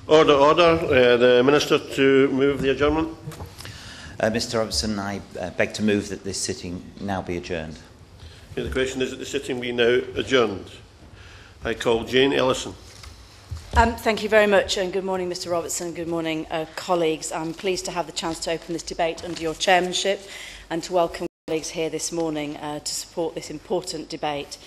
Order, order. The Minister to move the adjournment. Mr Robertson, I beg to move that this sitting now be adjourned. The question is that the sitting be now adjourned. I call Jane Ellison. Thank you very much, and good morning, Mr Robertson. Good morning, colleagues. I'm pleased to have the chance to open this debate under your chairmanship and to welcome colleagues here this morning to support this important debate.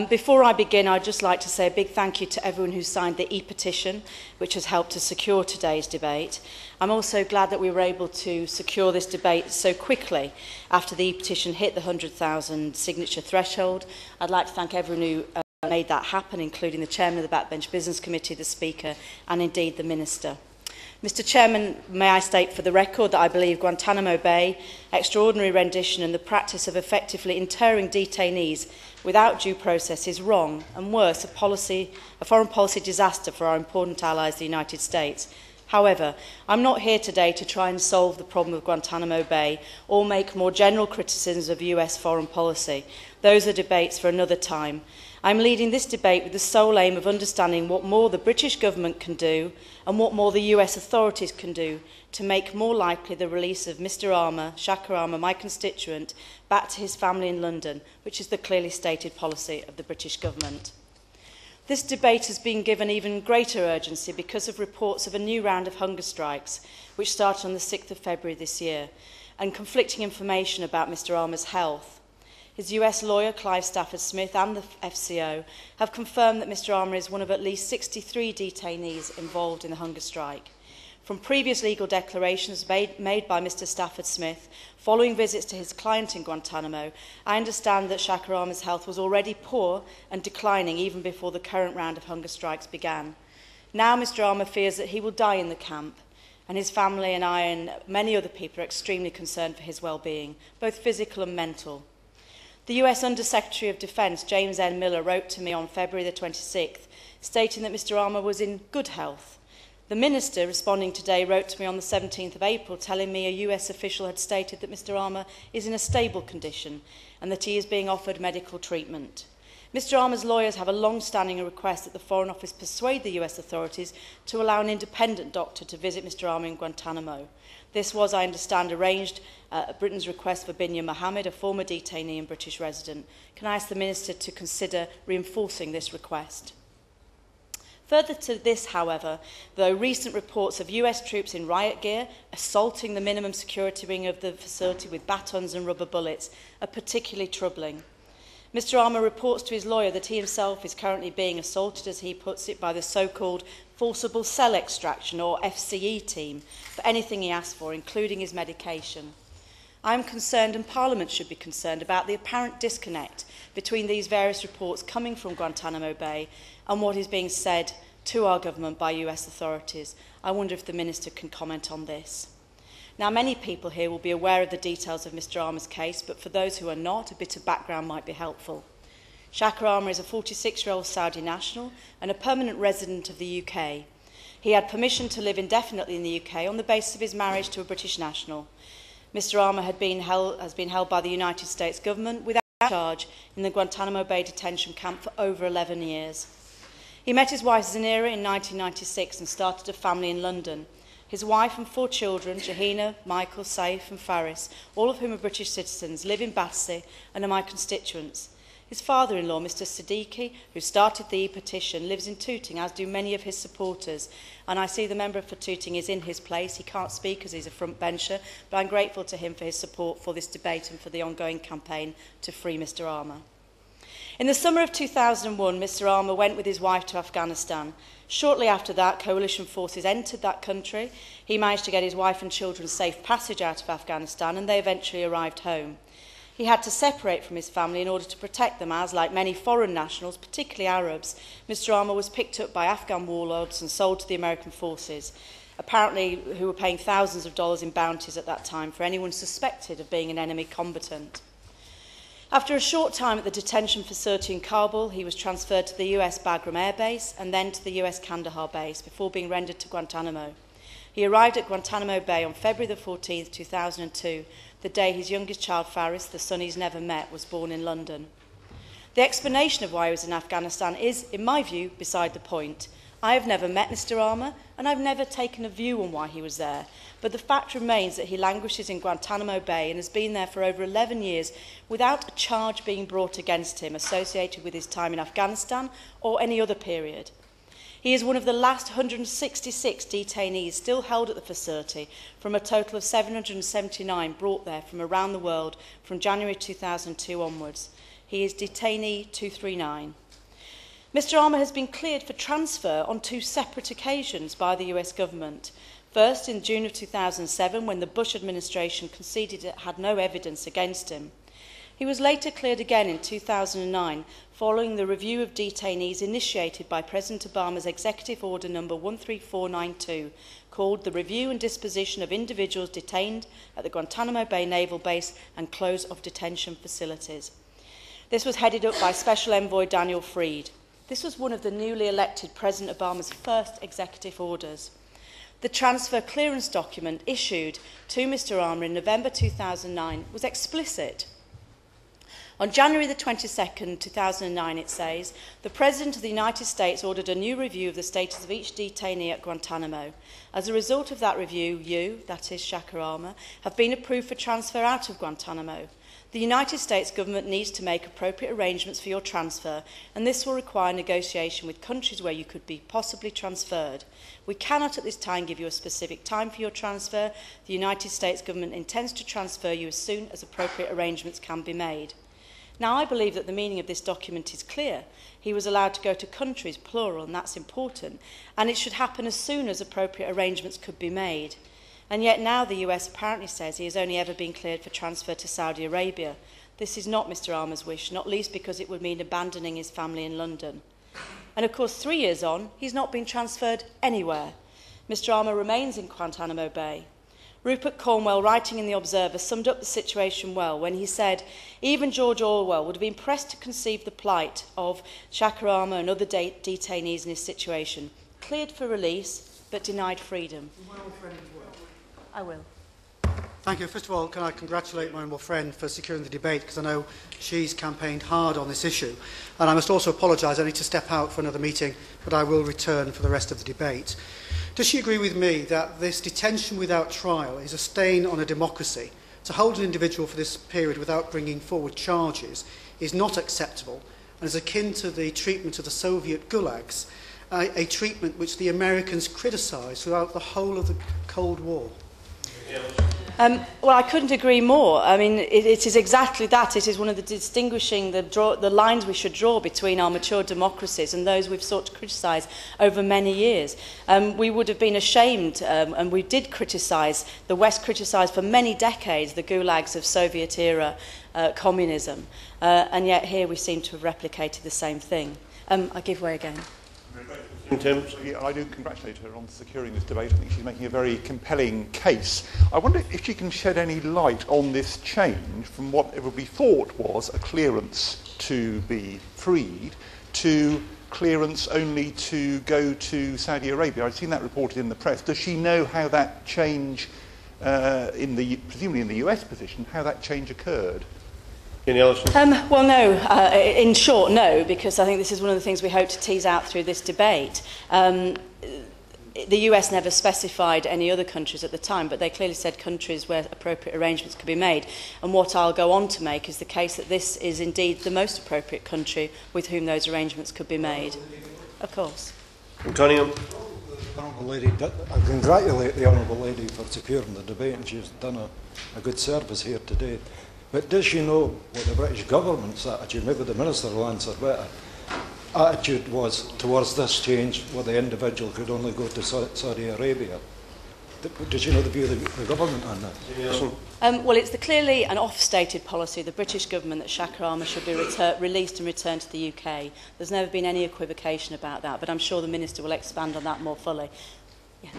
Before I begin, I'd just like to say a big thank you to everyone who signed the e-petition, which has helped to secure today's debate. I'm also glad that we were able to secure this debate so quickly after the e-petition hit the 100,000 signature threshold. I'd like to thank everyone who made that happen, including the Chairman of the Backbench Business Committee, the Speaker, and indeed the Minister. Mr Chairman, may I state for the record that I believe Guantanamo Bay, extraordinary rendition and the practice of effectively interring detainees without due process is wrong and worse, a foreign policy disaster for our important allies, the United States. However, I'm not here today to try and solve the problem of Guantanamo Bay or make more general criticisms of US foreign policy. Those are debates for another time. I'm leading this debate with the sole aim of understanding what more the British government can do and what more the US authorities can do to make more likely the release of Mr Aamer, Shaker Aamer, my constituent, back to his family in London, which is the clearly stated policy of the British government. This debate has been given even greater urgency because of reports of a new round of hunger strikes, which started on the 6th of February this year, and conflicting information about Mr Aamer's health. His US lawyer, Clive Stafford Smith, and the FCO have confirmed that Mr Aamer is one of at least 63 detainees involved in the hunger strike. From previous legal declarations made by Mr Stafford Smith following visits to his client in Guantanamo, I understand that Shaker Aamer's health was already poor and declining even before the current round of hunger strikes began. Now Mr Aamer fears that he will die in the camp, and his family and I and many other people are extremely concerned for his well-being, both physical and mental. The US Under-Secretary of Defence, James N. Miller, wrote to me on February the 26th, stating that Mr Aamer was in good health. The Minister, responding today, wrote to me on the 17th of April, telling me a US official had stated that Mr Aamer is in a stable condition and that he is being offered medical treatment. Mr Aamer's lawyers have a long-standing request that the Foreign Office persuade the US authorities to allow an independent doctor to visit Mr Aamer in Guantanamo. This was, I understand, arranged at Britain's request for Binyam Mohammed, a former detainee and British resident. Can I ask the Minister to consider reinforcing this request? Further to this, however, though recent reports of US troops in riot gear assaulting the minimum security ring of the facility with batons and rubber bullets are particularly troubling. Mr Aamer reports to his lawyer that he himself is currently being assaulted, as he puts it, by the so-called forcible cell extraction, or FCE team, for anything he asks for, including his medication. I am concerned, and Parliament should be concerned, about the apparent disconnect between these various reports coming from Guantanamo Bay and what is being said to our government by US authorities. I wonder if the Minister can comment on this. Now, many people here will be aware of the details of Mr Aamer's case, but for those who are not, a bit of background might be helpful. Shaker Aamer is a 46-year-old Saudi national and a permanent resident of the UK. He had permission to live indefinitely in the UK on the basis of his marriage to a British national. Mr Aamer has been held by the United States government without charge in the Guantanamo Bay detention camp for over 11 years. He met his wife Zanira in 1996 and started a family in London. His wife and 4 children, Jahina, Michael, Saif and Faris, all of whom are British citizens, live in Battersea and are my constituents. His father-in-law, Mr Siddiqui, who started the e-petition, lives in Tooting, as do many of his supporters. And I see the member for Tooting is in his place. He can't speak as he's a front bencher, but I'm grateful to him for his support for this debate and for the ongoing campaign to free Mr Aamer. In the summer of 2001, Mr Aamer went with his wife to Afghanistan. Shortly after that, coalition forces entered that country. He managed to get his wife and children safe passage out of Afghanistan, and they eventually arrived home. He had to separate from his family in order to protect them, as, like many foreign nationals, particularly Arabs, Mr Aamer was picked up by Afghan warlords and sold to the American forces, apparently who were paying thousands of dollars in bounties at that time for anyone suspected of being an enemy combatant. After a short time at the detention facility in Kabul, he was transferred to the US Bagram Air Base and then to the US Kandahar base before being rendered to Guantanamo. He arrived at Guantanamo Bay on February the 14th, 2002, the day his youngest child, Faris, the son he's never met, was born in London. The explanation of why he was in Afghanistan is, in my view, beside the point. I have never met Mr. Aamer, and I've never taken a view on why he was there. But the fact remains that he languishes in Guantanamo Bay and has been there for over 11 years without a charge being brought against him associated with his time in Afghanistan or any other period. He is one of the last 166 detainees still held at the facility from a total of 779 brought there from around the world from January 2002 onwards. He is detainee 239. Mr. Aamer has been cleared for transfer on 2 separate occasions by the US government. First, in June of 2007, when the Bush administration conceded it had no evidence against him. He was later cleared again in 2009, following the review of detainees initiated by President Obama's Executive Order No. 13492, called the Review and Disposition of Individuals Detained at the Guantanamo Bay Naval Base and Close of Detention Facilities. This was headed up by Special Envoy Daniel Freed. This was one of the newly elected President Obama's first executive orders. The transfer clearance document issued to Mr. Aamer in November 2009 was explicit. On January the 22nd, 2009, it says, the President of the United States ordered a new review of the status of each detainee at Guantanamo. As a result of that review, you, that is Shaker Aamer, have been approved for transfer out of Guantanamo. The United States government needs to make appropriate arrangements for your transfer, and this will require negotiation with countries where you could be possibly transferred. We cannot at this time give you a specific time for your transfer. The United States government intends to transfer you as soon as appropriate arrangements can be made. Now, I believe that the meaning of this document is clear. He was allowed to go to countries, plural, and that's important, and it should happen as soon as appropriate arrangements could be made. And yet now the US apparently says he has only ever been cleared for transfer to Saudi Arabia. This is not Mr. Aamer's wish, not least because it would mean abandoning his family in London. And of course, 3 years on, he's not been transferred anywhere. Mr. Aamer remains in Guantanamo Bay. Rupert Cornwell, writing in The Observer, summed up the situation well when he said, even George Orwell would have been pressed to conceive the plight of Shaker Aamer and other detainees in his situation, cleared for release, but denied freedom. I will. Thank you. First of all, can I congratulate my honourable friend for securing the debate, because I know she's campaigned hard on this issue. And I must also apologise, I need to step out for another meeting, but I will return for the rest of the debate. Does she agree with me that this detention without trial is a stain on a democracy? To hold an individual for this period without bringing forward charges is not acceptable and is akin to the treatment of the Soviet gulags, a treatment which the Americans criticised throughout the whole of the Cold War. Well, I couldn't agree more. I mean, it is exactly that. It is one of the distinguishing, the lines we should draw between our mature democracies and those we've sought to criticise over many years. We would have been ashamed, and we did criticise, the West criticised for many decades the gulags of Soviet-era communism, and yet here we seem to have replicated the same thing. I give way again. I do congratulate her on securing this debate. I think she's making a very compelling case. I wonder if she can shed any light on this change from what everybody thought was a clearance to be freed to clearance only to go to Saudi Arabia. I've seen that reported in the press. Does she know how that change, presumably in the US position, how that change occurred? Well, no. In short, no, because I think this is one of the things we hope to tease out through this debate. The US never specified any other countries at the time, but they clearly said countries where appropriate arrangements could be made. And what I'll go on to make is the case that this is indeed the most appropriate country with whom those arrangements could be made. Of course. Cunningham. Honourable Lady, I congratulate the Honourable Lady for securing the debate, and she's done a good service here today. But does she know what the British government's attitude, maybe the Minister will answer better, attitude was towards this change where the individual could only go to Saudi Arabia? Does she know the view of the government on that? Well, it's clearly an off-stated policy of the British government that Shaker Aamer should be released and returned to the UK. There's never been any equivocation about that, but I'm sure the Minister will expand on that more fully. Yeah.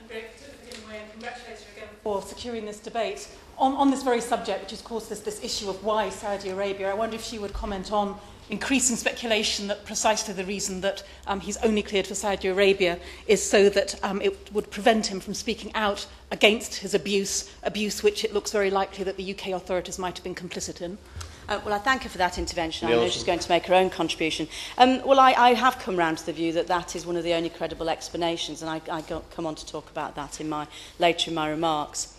I'm grateful to begin and congratulate her again for securing this debate. On this very subject, which is, of course, this issue of why Saudi Arabia, I wonder if she would comment on increasing speculation that precisely the reason that he's only cleared for Saudi Arabia is so that it would prevent him from speaking out against his abuse which it looks very likely that the UK authorities might have been complicit in. Well, I thank her for that intervention. I know she's going to make her own contribution. Well, I have come round to the view that that is one of the only credible explanations, and I come on to talk about that later in my remarks.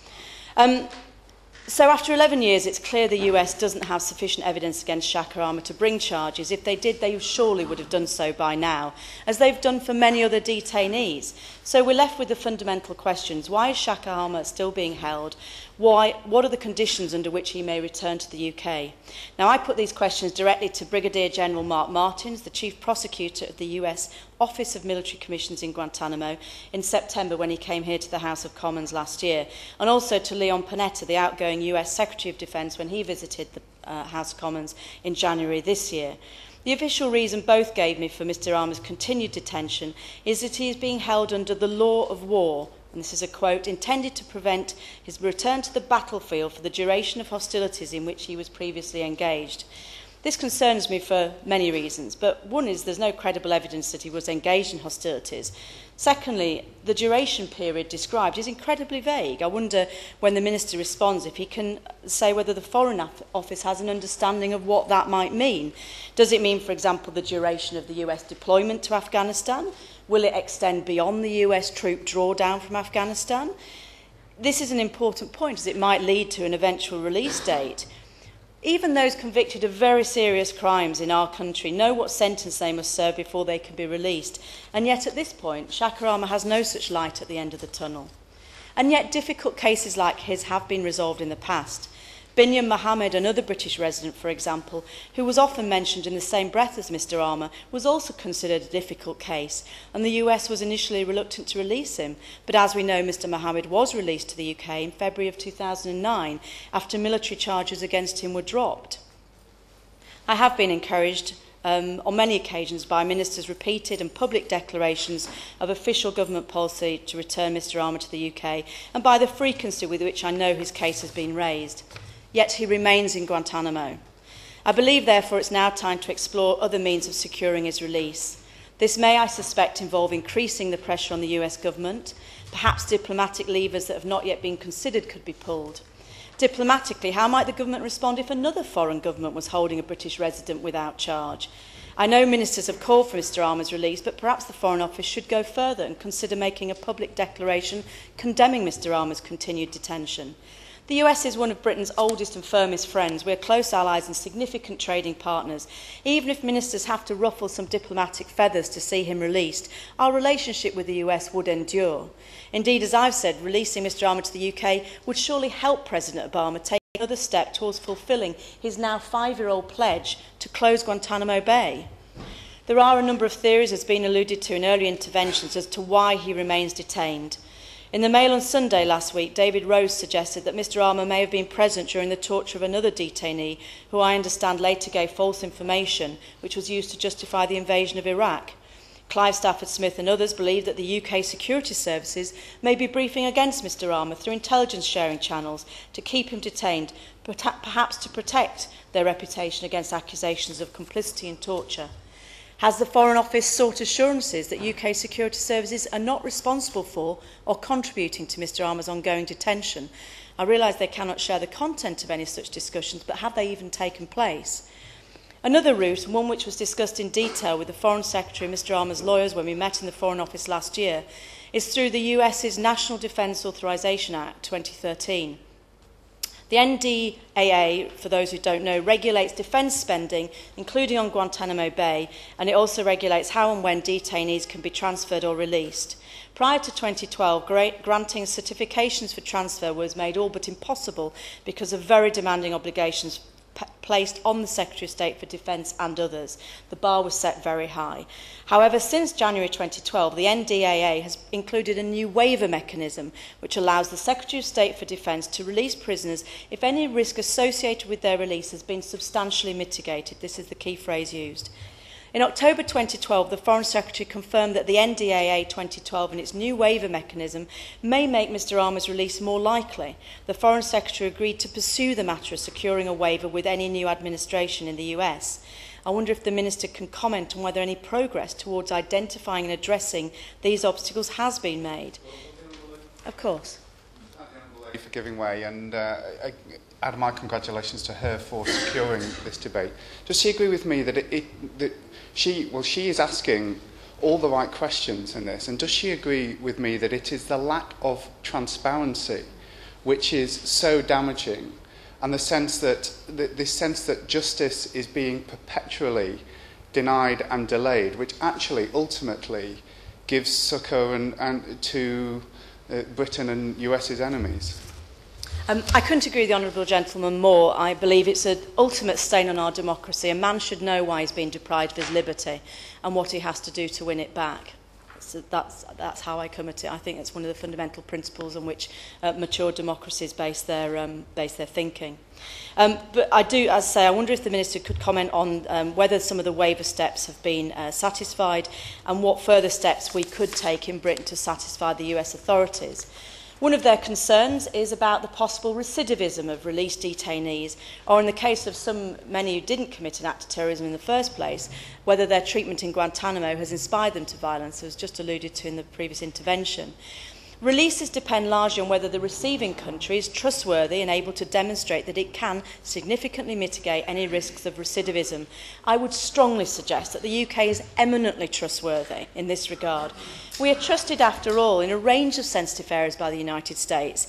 So after 11 years, it's clear the US doesn't have sufficient evidence against Shaker Aamer to bring charges. If they did, they surely would have done so by now, as they've done for many other detainees. So we're left with the fundamental questions. Why is Shaker Aamer still being held? What are the conditions under which he may return to the UK? Now, I put these questions directly to Brigadier General Mark Martins, the Chief Prosecutor of the US Office of Military Commissions in Guantanamo, in September when he came here to the House of Commons last year, and also to Leon Panetta, the outgoing US Secretary of Defence, when he visited the House of Commons in January this year. The official reason both gave me for Mr Aamer's continued detention is that he is being held under the law of war, and this is a quote, intended to prevent his return to the battlefield for the duration of hostilities in which he was previously engaged. This concerns me for many reasons, but one is there's no credible evidence that he was engaged in hostilities. Secondly, the duration period described is incredibly vague. I wonder when the Minister responds if he can say whether the Foreign Office has an understanding of what that might mean. Does it mean, for example, the duration of the US deployment to Afghanistan? Will it extend beyond the US troop drawdown from Afghanistan? This is an important point, as it might lead to an eventual release date. Even those convicted of very serious crimes in our country know what sentence they must serve before they can be released. And yet at this point, Shaker Aamer has no such light at the end of the tunnel. And yet difficult cases like his have been resolved in the past. Binyam Mohammed, another British resident, for example, who was often mentioned in the same breath as Mr Aamer, was also considered a difficult case, and the US was initially reluctant to release him. But as we know, Mr Mohammed was released to the UK in February of 2009 after military charges against him were dropped. I have been encouraged on many occasions by ministers' repeated and public declarations of official government policy to return Mr Aamer to the UK, and by the frequency with which I know his case has been raised. Yet he remains in Guantanamo. I believe, therefore, it's now time to explore other means of securing his release. This may, I suspect, involve increasing the pressure on the US government. Perhaps diplomatic levers that have not yet been considered could be pulled. Diplomatically, how might the government respond if another foreign government was holding a British resident without charge? I know ministers have called for Mr Aamer's release, but perhaps the Foreign Office should go further and consider making a public declaration condemning Mr Aamer's continued detention. The US is one of Britain's oldest and firmest friends. We're close allies and significant trading partners. Even if ministers have to ruffle some diplomatic feathers to see him released, our relationship with the US would endure. Indeed, as I've said, releasing Mr Aamer to the UK would surely help President Obama take another step towards fulfilling his now 5-year-old pledge to close Guantanamo Bay. There are a number of theories, as has been alluded to in early interventions, as to why he remains detained. In the Mail on Sunday last week, David Rose suggested that Mr Aamer may have been present during the torture of another detainee, who I understand later gave false information, which was used to justify the invasion of Iraq. Clive Stafford Smith and others believe that the UK security services may be briefing against Mr Aamer through intelligence sharing channels to keep him detained, perhaps to protect their reputation against accusations of complicity in torture. Has the Foreign Office sought assurances that UK security services are not responsible for or contributing to Mr Aamer's ongoing detention? I realise they cannot share the content of any such discussions, but have they even taken place? Another route, and one which was discussed in detail with the Foreign Secretary and Mr Aamer's lawyers when we met in the Foreign Office last year, is through the US's National Defence Authorization Act 2013. The NDAA, for those who don't know, regulates defence spending, including on Guantanamo Bay, and it also regulates how and when detainees can be transferred or released. Prior to 2012, granting certifications for transfer was made all but impossible because of very demanding obligations placed on the Secretary of State for Defence and others. The bar was set very high. However, since January 2012, the NDAA has included a new waiver mechanism which allows the Secretary of State for Defence to release prisoners if any risk associated with their release has been substantially mitigated. This is the key phrase used. In October 2012, the Foreign Secretary confirmed that the NDAA 2012 and its new waiver mechanism may make Mr Aamer's release more likely. The Foreign Secretary agreed to pursue the matter of securing a waiver with any new administration in the US. I wonder if the Minister can comment on whether any progress towards identifying and addressing these obstacles has been made. Of course. For giving way, and add my congratulations to her for securing this debate. Does she agree with me that she is asking all the right questions in this, and does she agree with me that it is the lack of transparency which is so damaging, and the sense that justice is being perpetually denied and delayed, which actually ultimately gives succour and to Britain and US's enemies? I couldn't agree with the honourable gentleman more. I believe it's an ultimate stain on our democracy. A man should know why he's been deprived of his liberty and what he has to do to win it back. So that's how I come at it. I think it's one of the fundamental principles on which mature democracies base their thinking. But I do, as I say, I wonder if the Minister could comment on whether some of the waiver steps have been satisfied and what further steps we could take in Britain to satisfy the US authorities. One of their concerns is about the possible recidivism of released detainees, or in the case of many who didn't commit an act of terrorism in the first place, whether their treatment in Guantanamo has inspired them to violence, as just alluded to in the previous intervention. Releases depend largely on whether the receiving country is trustworthy and able to demonstrate that it can significantly mitigate any risks of recidivism. I would strongly suggest that the UK is eminently trustworthy in this regard. We are trusted, after all, in a range of sensitive areas by the United States: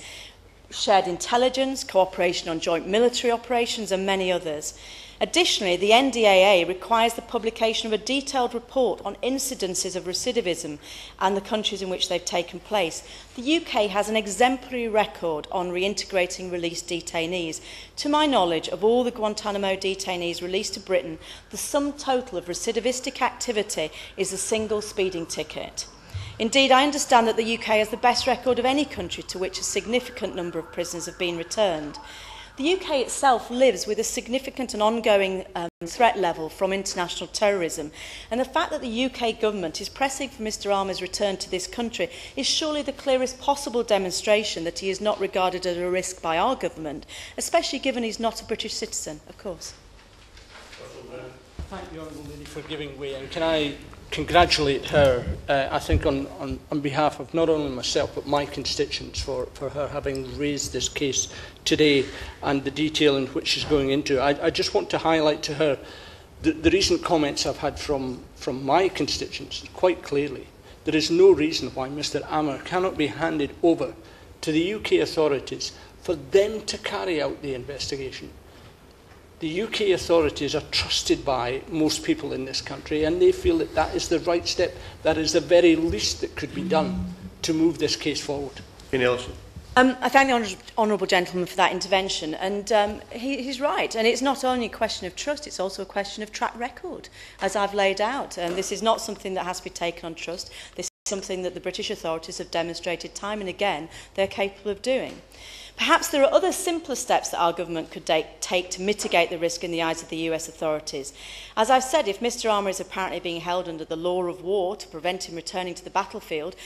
shared intelligence, cooperation on joint military operations, and many others. Additionally, the NDAA requires the publication of a detailed report on incidences of recidivism and the countries in which they've taken place. The UK has an exemplary record on reintegrating released detainees. To my knowledge, of all the Guantanamo detainees released to Britain, the sum total of recidivistic activity is a single speeding ticket. Indeed, I understand that the UK has the best record of any country to which a significant number of prisoners have been returned. The UK itself lives with a significant and ongoing threat level from international terrorism, and the fact that the UK government is pressing for Mr Aamer's return to this country is surely the clearest possible demonstration that he is not regarded as a risk by our government, especially given he's not a British citizen, of course. Thank the Honourable Lady for giving way, and can I congratulate her, I think on behalf of not only myself but my constituents for her having raised this case today and the detail in which she's going into. I just want to highlight to her the recent comments I've had from my constituents quite clearly. There is no reason why Mr Aamer cannot be handed over to the UK authorities for them to carry out the investigation. The UK authorities are trusted by most people in this country, and they feel that that is the right step. That is the very least that could be done to move this case forward. Ellison. I thank the honourable gentleman for that intervention, and he's right. And it's not only a question of trust, it's also a question of track record, as I've laid out. And this is not something that has to be taken on trust. This is something that the British authorities have demonstrated time and again they're capable of doing. Perhaps there are other simpler steps that our government could take to mitigate the risk in the eyes of the US authorities. As I've said, if Mr Aamer is apparently being held under the law of war to prevent him returning to the battlefield,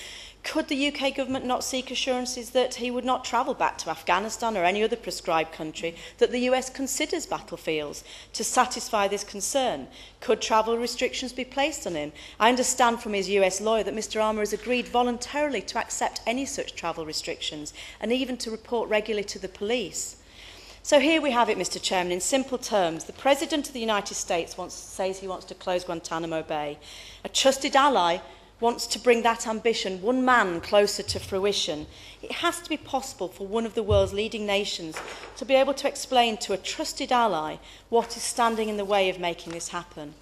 could the UK government not seek assurances that he would not travel back to Afghanistan or any other prescribed country that the US considers battlefields to satisfy this concern? Could travel restrictions be placed on him? I understand from his US lawyer that Mr Aamer has agreed voluntarily to accept any such travel restrictions and even to report regularly to the police. So here we have it, Mr Chairman, in simple terms. The President of the United States says he wants to close Guantanamo Bay. A trusted ally wants to bring that ambition one man closer to fruition. It has to be possible for one of the world's leading nations to be able to explain to a trusted ally what is standing in the way of making this happen.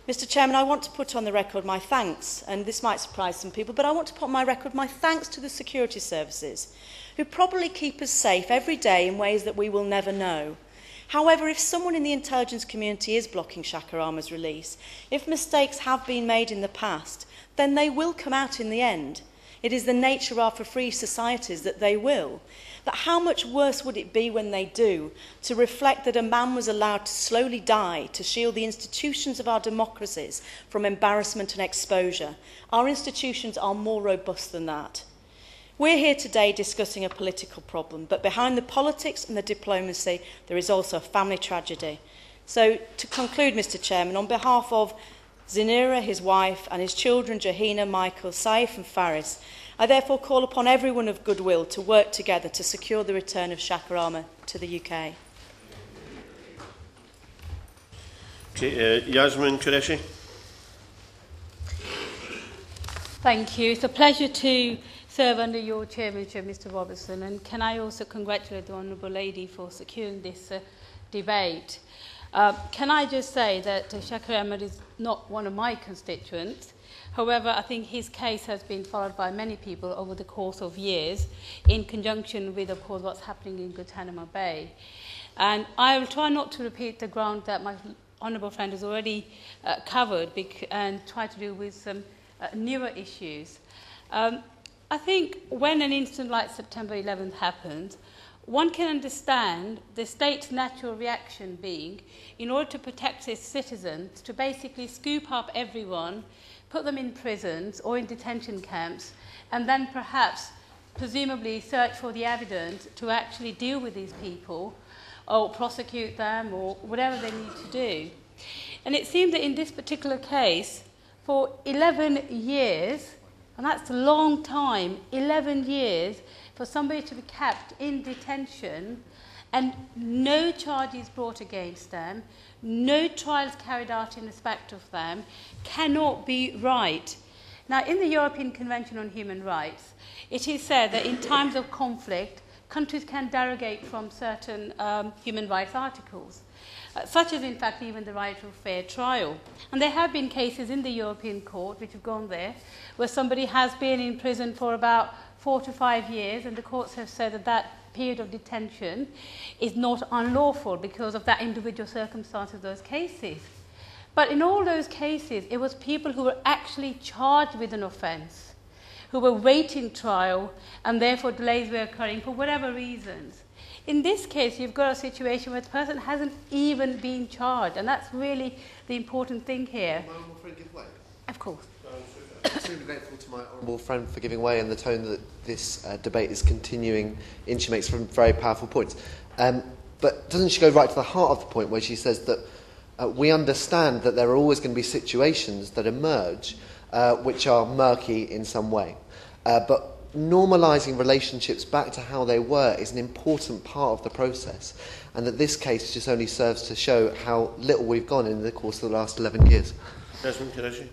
Mr Chairman, I want to put on the record my thanks, and this might surprise some people, but I want to put on my record my thanks to the security services, who probably keep us safe every day in ways that we will never know. However, if someone in the intelligence community is blocking Shaker Aamer's release, if mistakes have been made in the past, then they will come out in the end. It is the nature of our free societies that they will. But how much worse would it be when they do, to reflect that a man was allowed to slowly die to shield the institutions of our democracies from embarrassment and exposure? Our institutions are more robust than that. We're here today discussing a political problem, but behind the politics and the diplomacy, there is also a family tragedy. So, to conclude, Mr Chairman, on behalf of Zinira, his wife, and his children, Jahina, Michael, Saif and Faris, I therefore call upon everyone of goodwill to work together to secure the return of Shaker Aamer to the UK. Okay, Yasmin Qureshi. Thank you. It's a pleasure to serve under your chairmanship, Mr. Robertson, and can I also congratulate the Honourable Lady for securing this debate. Can I just say that Shaker Aamer is not one of my constituents. However, I think his case has been followed by many people over the course of years in conjunction with, of course, what's happening in Guantanamo Bay. And I will try not to repeat the ground that my honourable friend has already covered and try to deal with some newer issues. I think when an incident like September 11th happens, one can understand the state's natural reaction being, in order to protect its citizens, to basically scoop up everyone, put them in prisons or in detention camps, and then perhaps, presumably, search for the evidence to actually deal with these people or prosecute them or whatever they need to do. And it seemed that in this particular case, for 11 years, and that's a long time, 11 years, for somebody to be kept in detention and no charges brought against them, no trials carried out in respect of them, cannot be right. Now, in the European Convention on Human Rights, it is said that in times of conflict, countries can derogate from certain human rights articles, such as, in fact, even the right to a fair trial. And there have been cases in the European Court, which have gone there, where somebody has been in prison for about 4 to 5 years, and the courts have said that that period of detention is not unlawful because of that individual circumstance of those cases. But in all those cases, it was people who were actually charged with an offence, who were waiting trial, and therefore delays were occurring for whatever reasons. In this case, you've got a situation where the person hasn't even been charged, and that's really the important thing here. My honourable friend give way? Of course. I'm extremely grateful to my honourable friend for giving way and the tone that this debate is continuing in. She makes some very powerful points. But doesn't she go right to the heart of the point where she says that we understand that there are always going to be situations that emerge which are murky in some way. But normalising relationships back to how they were is an important part of the process, and that this case just only serves to show how little we've gone in the course of the last 11 years. Desmond Qureshi.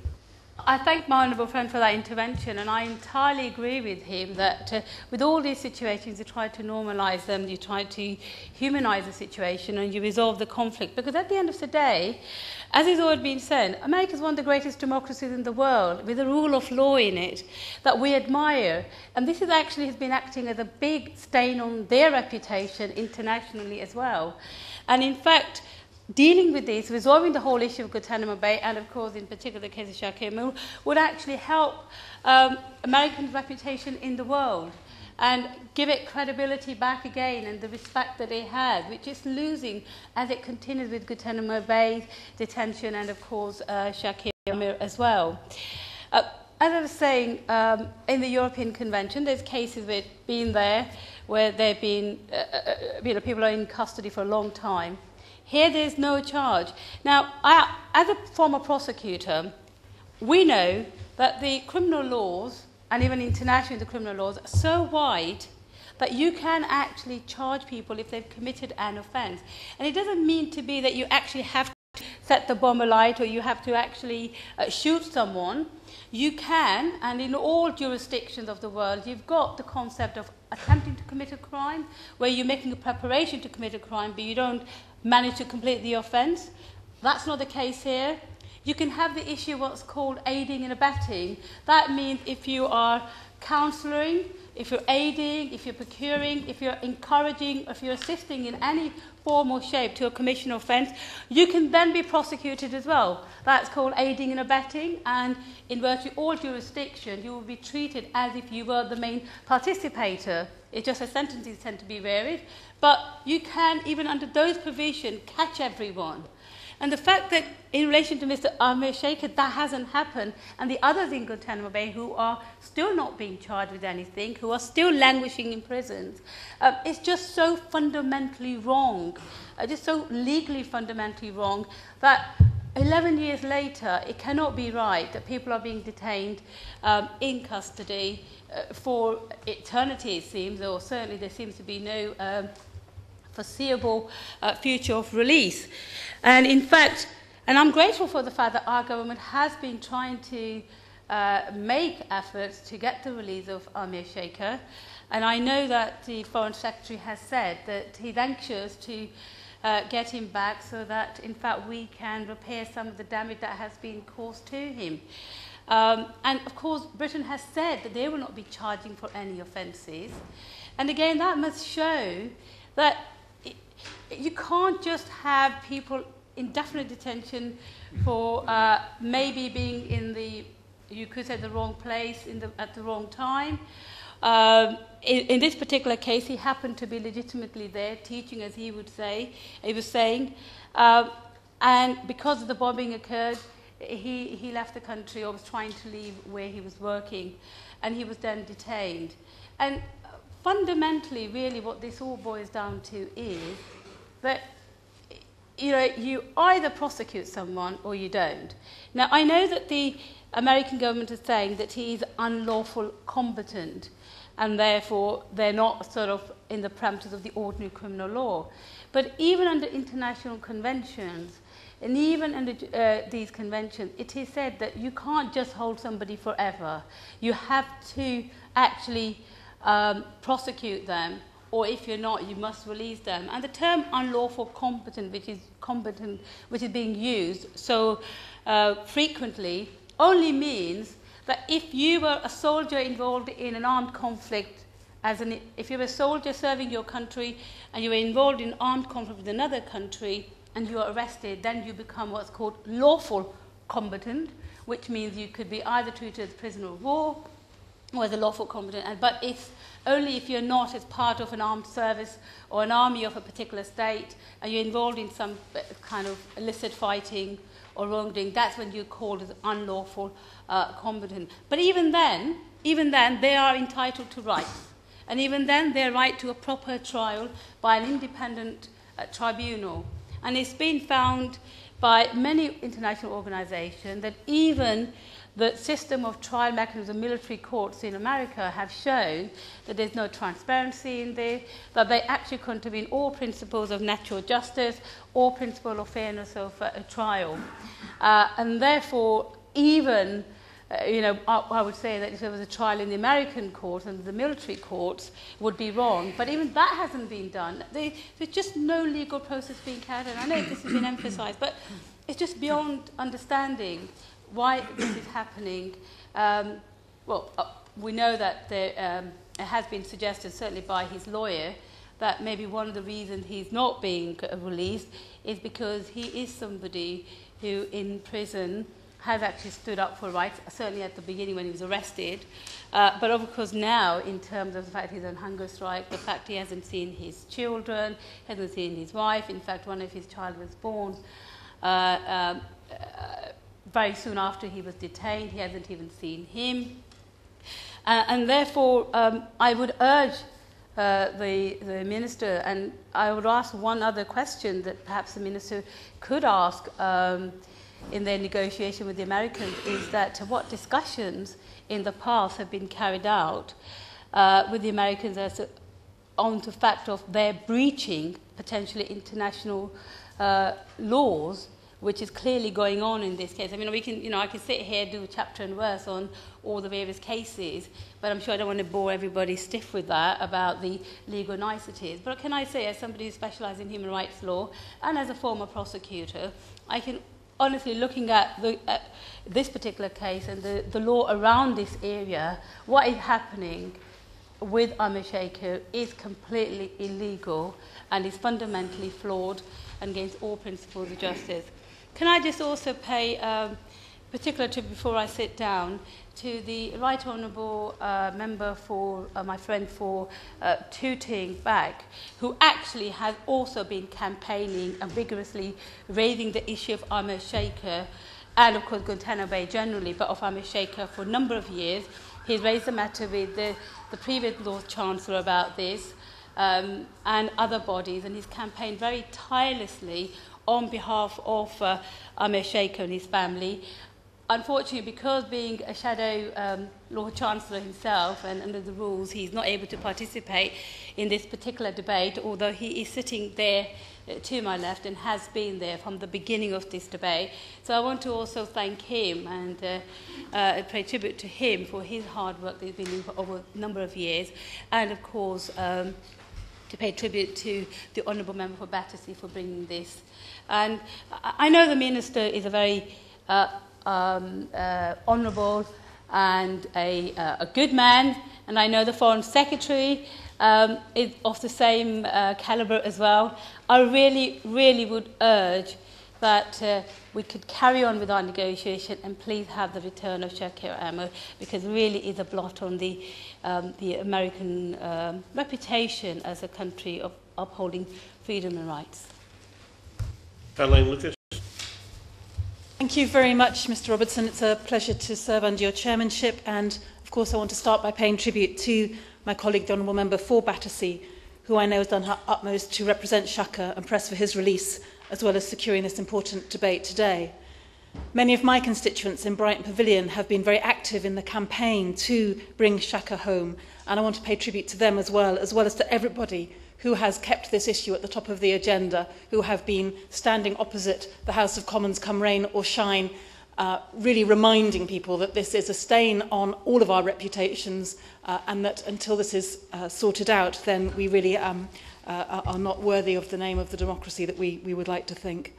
I thank my honourable friend for that intervention, and I entirely agree with him that with all these situations you try to normalise them, you try to humanise the situation and you resolve the conflict, because at the end of the day, as has already been said, America is one of the greatest democracies in the world with a rule of law in it that we admire, and this has been acting as a big stain on their reputation internationally as well. And in fact, dealing with this, resolving the whole issue of Guantanamo Bay, and of course in particular the case of Shaker Aamer, would actually help Americans' reputation in the world and give it credibility back again and the respect that it has, which is losing as it continues with Guantanamo Bay detention and of course Shaker Aamer as well. As I was saying, in the European Convention, there's cases where it's been there where there have been people are in custody for a long time. Here there's no charge. Now, as a former prosecutor, we know that the criminal laws, and even internationally the criminal laws, are so wide that you can actually charge people if they've committed an offence. And it doesn't mean to be that you actually have to set the bomb alight or you have to actually shoot someone. You can, and in all jurisdictions of the world, you've got the concept of attempting to commit a crime, where you're making a preparation to commit a crime, but you don't manage to complete the offence. That's not the case here. You can have the issue of what's called aiding and abetting. That means if you are counselling, if you're aiding, if you're procuring, if you're encouraging, if you're assisting in any form or shape to a commission offence, you can then be prosecuted as well. That's called aiding and abetting, and in virtually all jurisdictions you will be treated as if you were the main participator. It's just the sentences tend to be varied, but you can, even under those provisions, catch everyone. And the fact that in relation to Mr. Aamer Shaker, that hasn't happened, and the others in Guantanamo Bay who are still not being charged with anything, who are still languishing in prisons, it's just so fundamentally wrong, just so legally fundamentally wrong, that 11 years later, it cannot be right that people are being detained in custody for eternity, it seems, or certainly there seems to be no foreseeable future of release. And in fact, And I'm grateful for the fact that our government has been trying to make efforts to get the release of Aamer Shaker. And I know that the Foreign Secretary has said that he's anxious to get him back so that, in fact, we can repair some of the damage that has been caused to him. And, of course, Britain has said that they will not be charging for any offences. And, again, that must show that you can't just have people indefinite detention for maybe being in the, you could say, the wrong place at the wrong time. In this particular case, he happened to be legitimately there, teaching, as he was saying, and because the bombing occurred, he left the country, or was trying to leave where he was working, and he was then detained. And fundamentally, really, what this all boils down to is that you either prosecute someone or you don't. Now, I know that the American government is saying that he is unlawful combatant, and therefore they're not sort of in the parameters of the ordinary criminal law. But even under international conventions, and even under these conventions, it is said that you can't just hold somebody forever. You have to actually prosecute them, or if you're not, you must release them. And the term unlawful combatant, which is being used so frequently, only means that if you were a soldier involved in an armed conflict, if you were a soldier serving your country and you were involved in armed conflict with another country and you are arrested, then you become what's called lawful combatant, which means you could be either treated as a prisoner of war or as a lawful combatant, but it's only if you're not as part of an armed service or an army of a particular state and you're involved in some kind of illicit fighting or wrongdoing, that's when you're called as unlawful combatant. But even then, they are entitled to rights. And even then, their right to a proper trial by an independent tribunal. And it's been found by many international organizations that even the system of trial mechanisms of military courts in America have shown that there's no transparency in there, that they actually contravene all principles of natural justice, all principle of fairness of a trial. And therefore, even, I would say that if there was a trial in the American courts and the military courts would be wrong, but even that hasn't been done. There's just no legal process being carried out. I know this has been emphasized, but it's just beyond understanding why this is happening. We know that it has been suggested, certainly by his lawyer, that maybe one of the reasons he's not being released is because he is somebody who in prison has actually stood up for rights, certainly at the beginning when he was arrested. But of course now, in terms of the fact he's on hunger strike, the fact he hasn't seen his children, hasn't seen his wife, in fact one of his child was born very soon after he was detained, he hasn't even seen him. And therefore, I would urge the Minister, and I would ask one other question that perhaps the Minister could ask in their negotiation with the Americans, is that what discussions in the past have been carried out with the Americans on the fact of their breaching potentially international laws, which is clearly going on in this case. I mean, I can sit here, do chapter and verse on all the various cases, but I'm sure I don't want to bore everybody stiff with that about the legal niceties. But can I say, as somebody who specialises in human rights law and as a former prosecutor, I can honestly, looking at this particular case and the law around this area, what is happening with Aamer Shaker is completely illegal and is fundamentally flawed and against all principles of justice. Can I just also pay particular tribute before I sit down to the Right Honourable Member for my friend for Tooting back, who actually has also been campaigning and vigorously raising the issue of Aamer Shaker and of course Guantanamo Bay generally, but of Aamer Shaker for a number of years. He's raised the matter with the previous Lord Chancellor about this and other bodies, and he's campaigned very tirelessly on behalf of Aamer Shaker and his family. unfortunately, because being a shadow Lord Chancellor himself and under the rules, he's not able to participate in this particular debate, although he is sitting there to my left and has been there from the beginning of this debate. So I want to also thank him and pay tribute to him for his hard work that he's been doing for over a number of years, and of course to pay tribute to the Honourable Member for Battersea for bringing this. And I know the Minister is a very honourable and a good man, and I know the Foreign Secretary is of the same calibre as well. I really would urge that we could carry on with our negotiation and please have the return of Shaker Aamer, because it really is a blot on the American reputation as a country of upholding freedom and rights. Caroline Lucas. Thank you very much, Mr. Robertson. It's a pleasure to serve under your chairmanship, and of course I want to start by paying tribute to my colleague, the Honourable Member for Battersea, who I know has done her utmost to represent Shaker and press for his release, as well as securing this important debate today. Many of my constituents in Brighton Pavilion have been very active in the campaign to bring Shaker home, and I want to pay tribute to them as well as to everybody who has kept this issue at the top of the agenda, who have been standing opposite the House of Commons come rain or shine, really reminding people that this is a stain on all of our reputations, and that until this is sorted out, then we really are not worthy of the name of the democracy that we would like to think.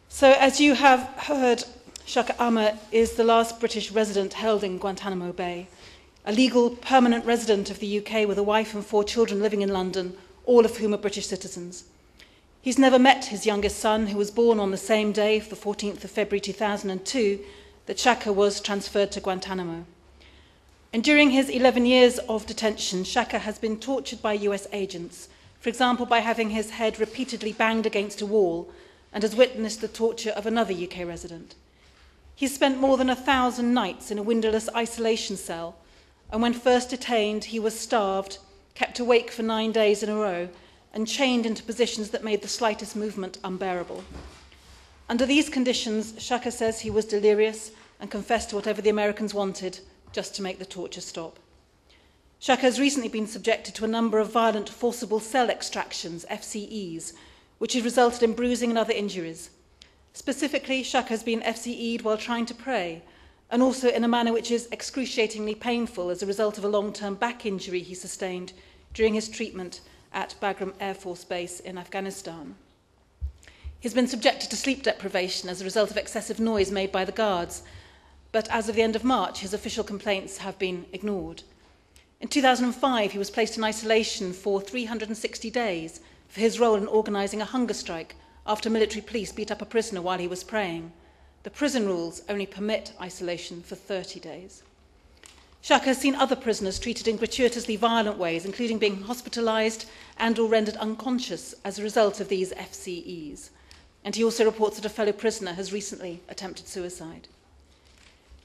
So, as you have heard, Shaker Aamer is the last British resident held in Guantanamo Bay, a legal permanent resident of the UK with a wife and 4 children living in London, all of whom are British citizens. He's never met his youngest son, who was born on the same day, the 14th of February 2002, that Shaker was transferred to Guantanamo. And during his 11 years of detention, Shaker has been tortured by US agents, for example, by having his head repeatedly banged against a wall, and has witnessed the torture of another UK resident. He's spent more than 1,000 nights in a windowless isolation cell, and when first detained, he was starved, kept awake for 9 days in a row, and chained into positions that made the slightest movement unbearable. Under these conditions, Shaker says he was delirious and confessed to whatever the Americans wanted just to make the torture stop. Shaker has recently been subjected to a number of violent forcible cell extractions, FCEs, which has resulted in bruising and other injuries. Specifically, Shaker has been FCE'd while trying to pray, and also in a manner which is excruciatingly painful as a result of a long-term back injury he sustained during his treatment at Bagram Air Force Base in Afghanistan. He's been subjected to sleep deprivation as a result of excessive noise made by the guards, but as of the end of March, his official complaints have been ignored. In 2005, he was placed in isolation for 360 days for his role in organising a hunger strike after military police beat up a prisoner while he was praying. The prison rules only permit isolation for 30 days. Shaker has seen other prisoners treated in gratuitously violent ways, including being hospitalised and or rendered unconscious as a result of these FCEs. And he also reports that a fellow prisoner has recently attempted suicide.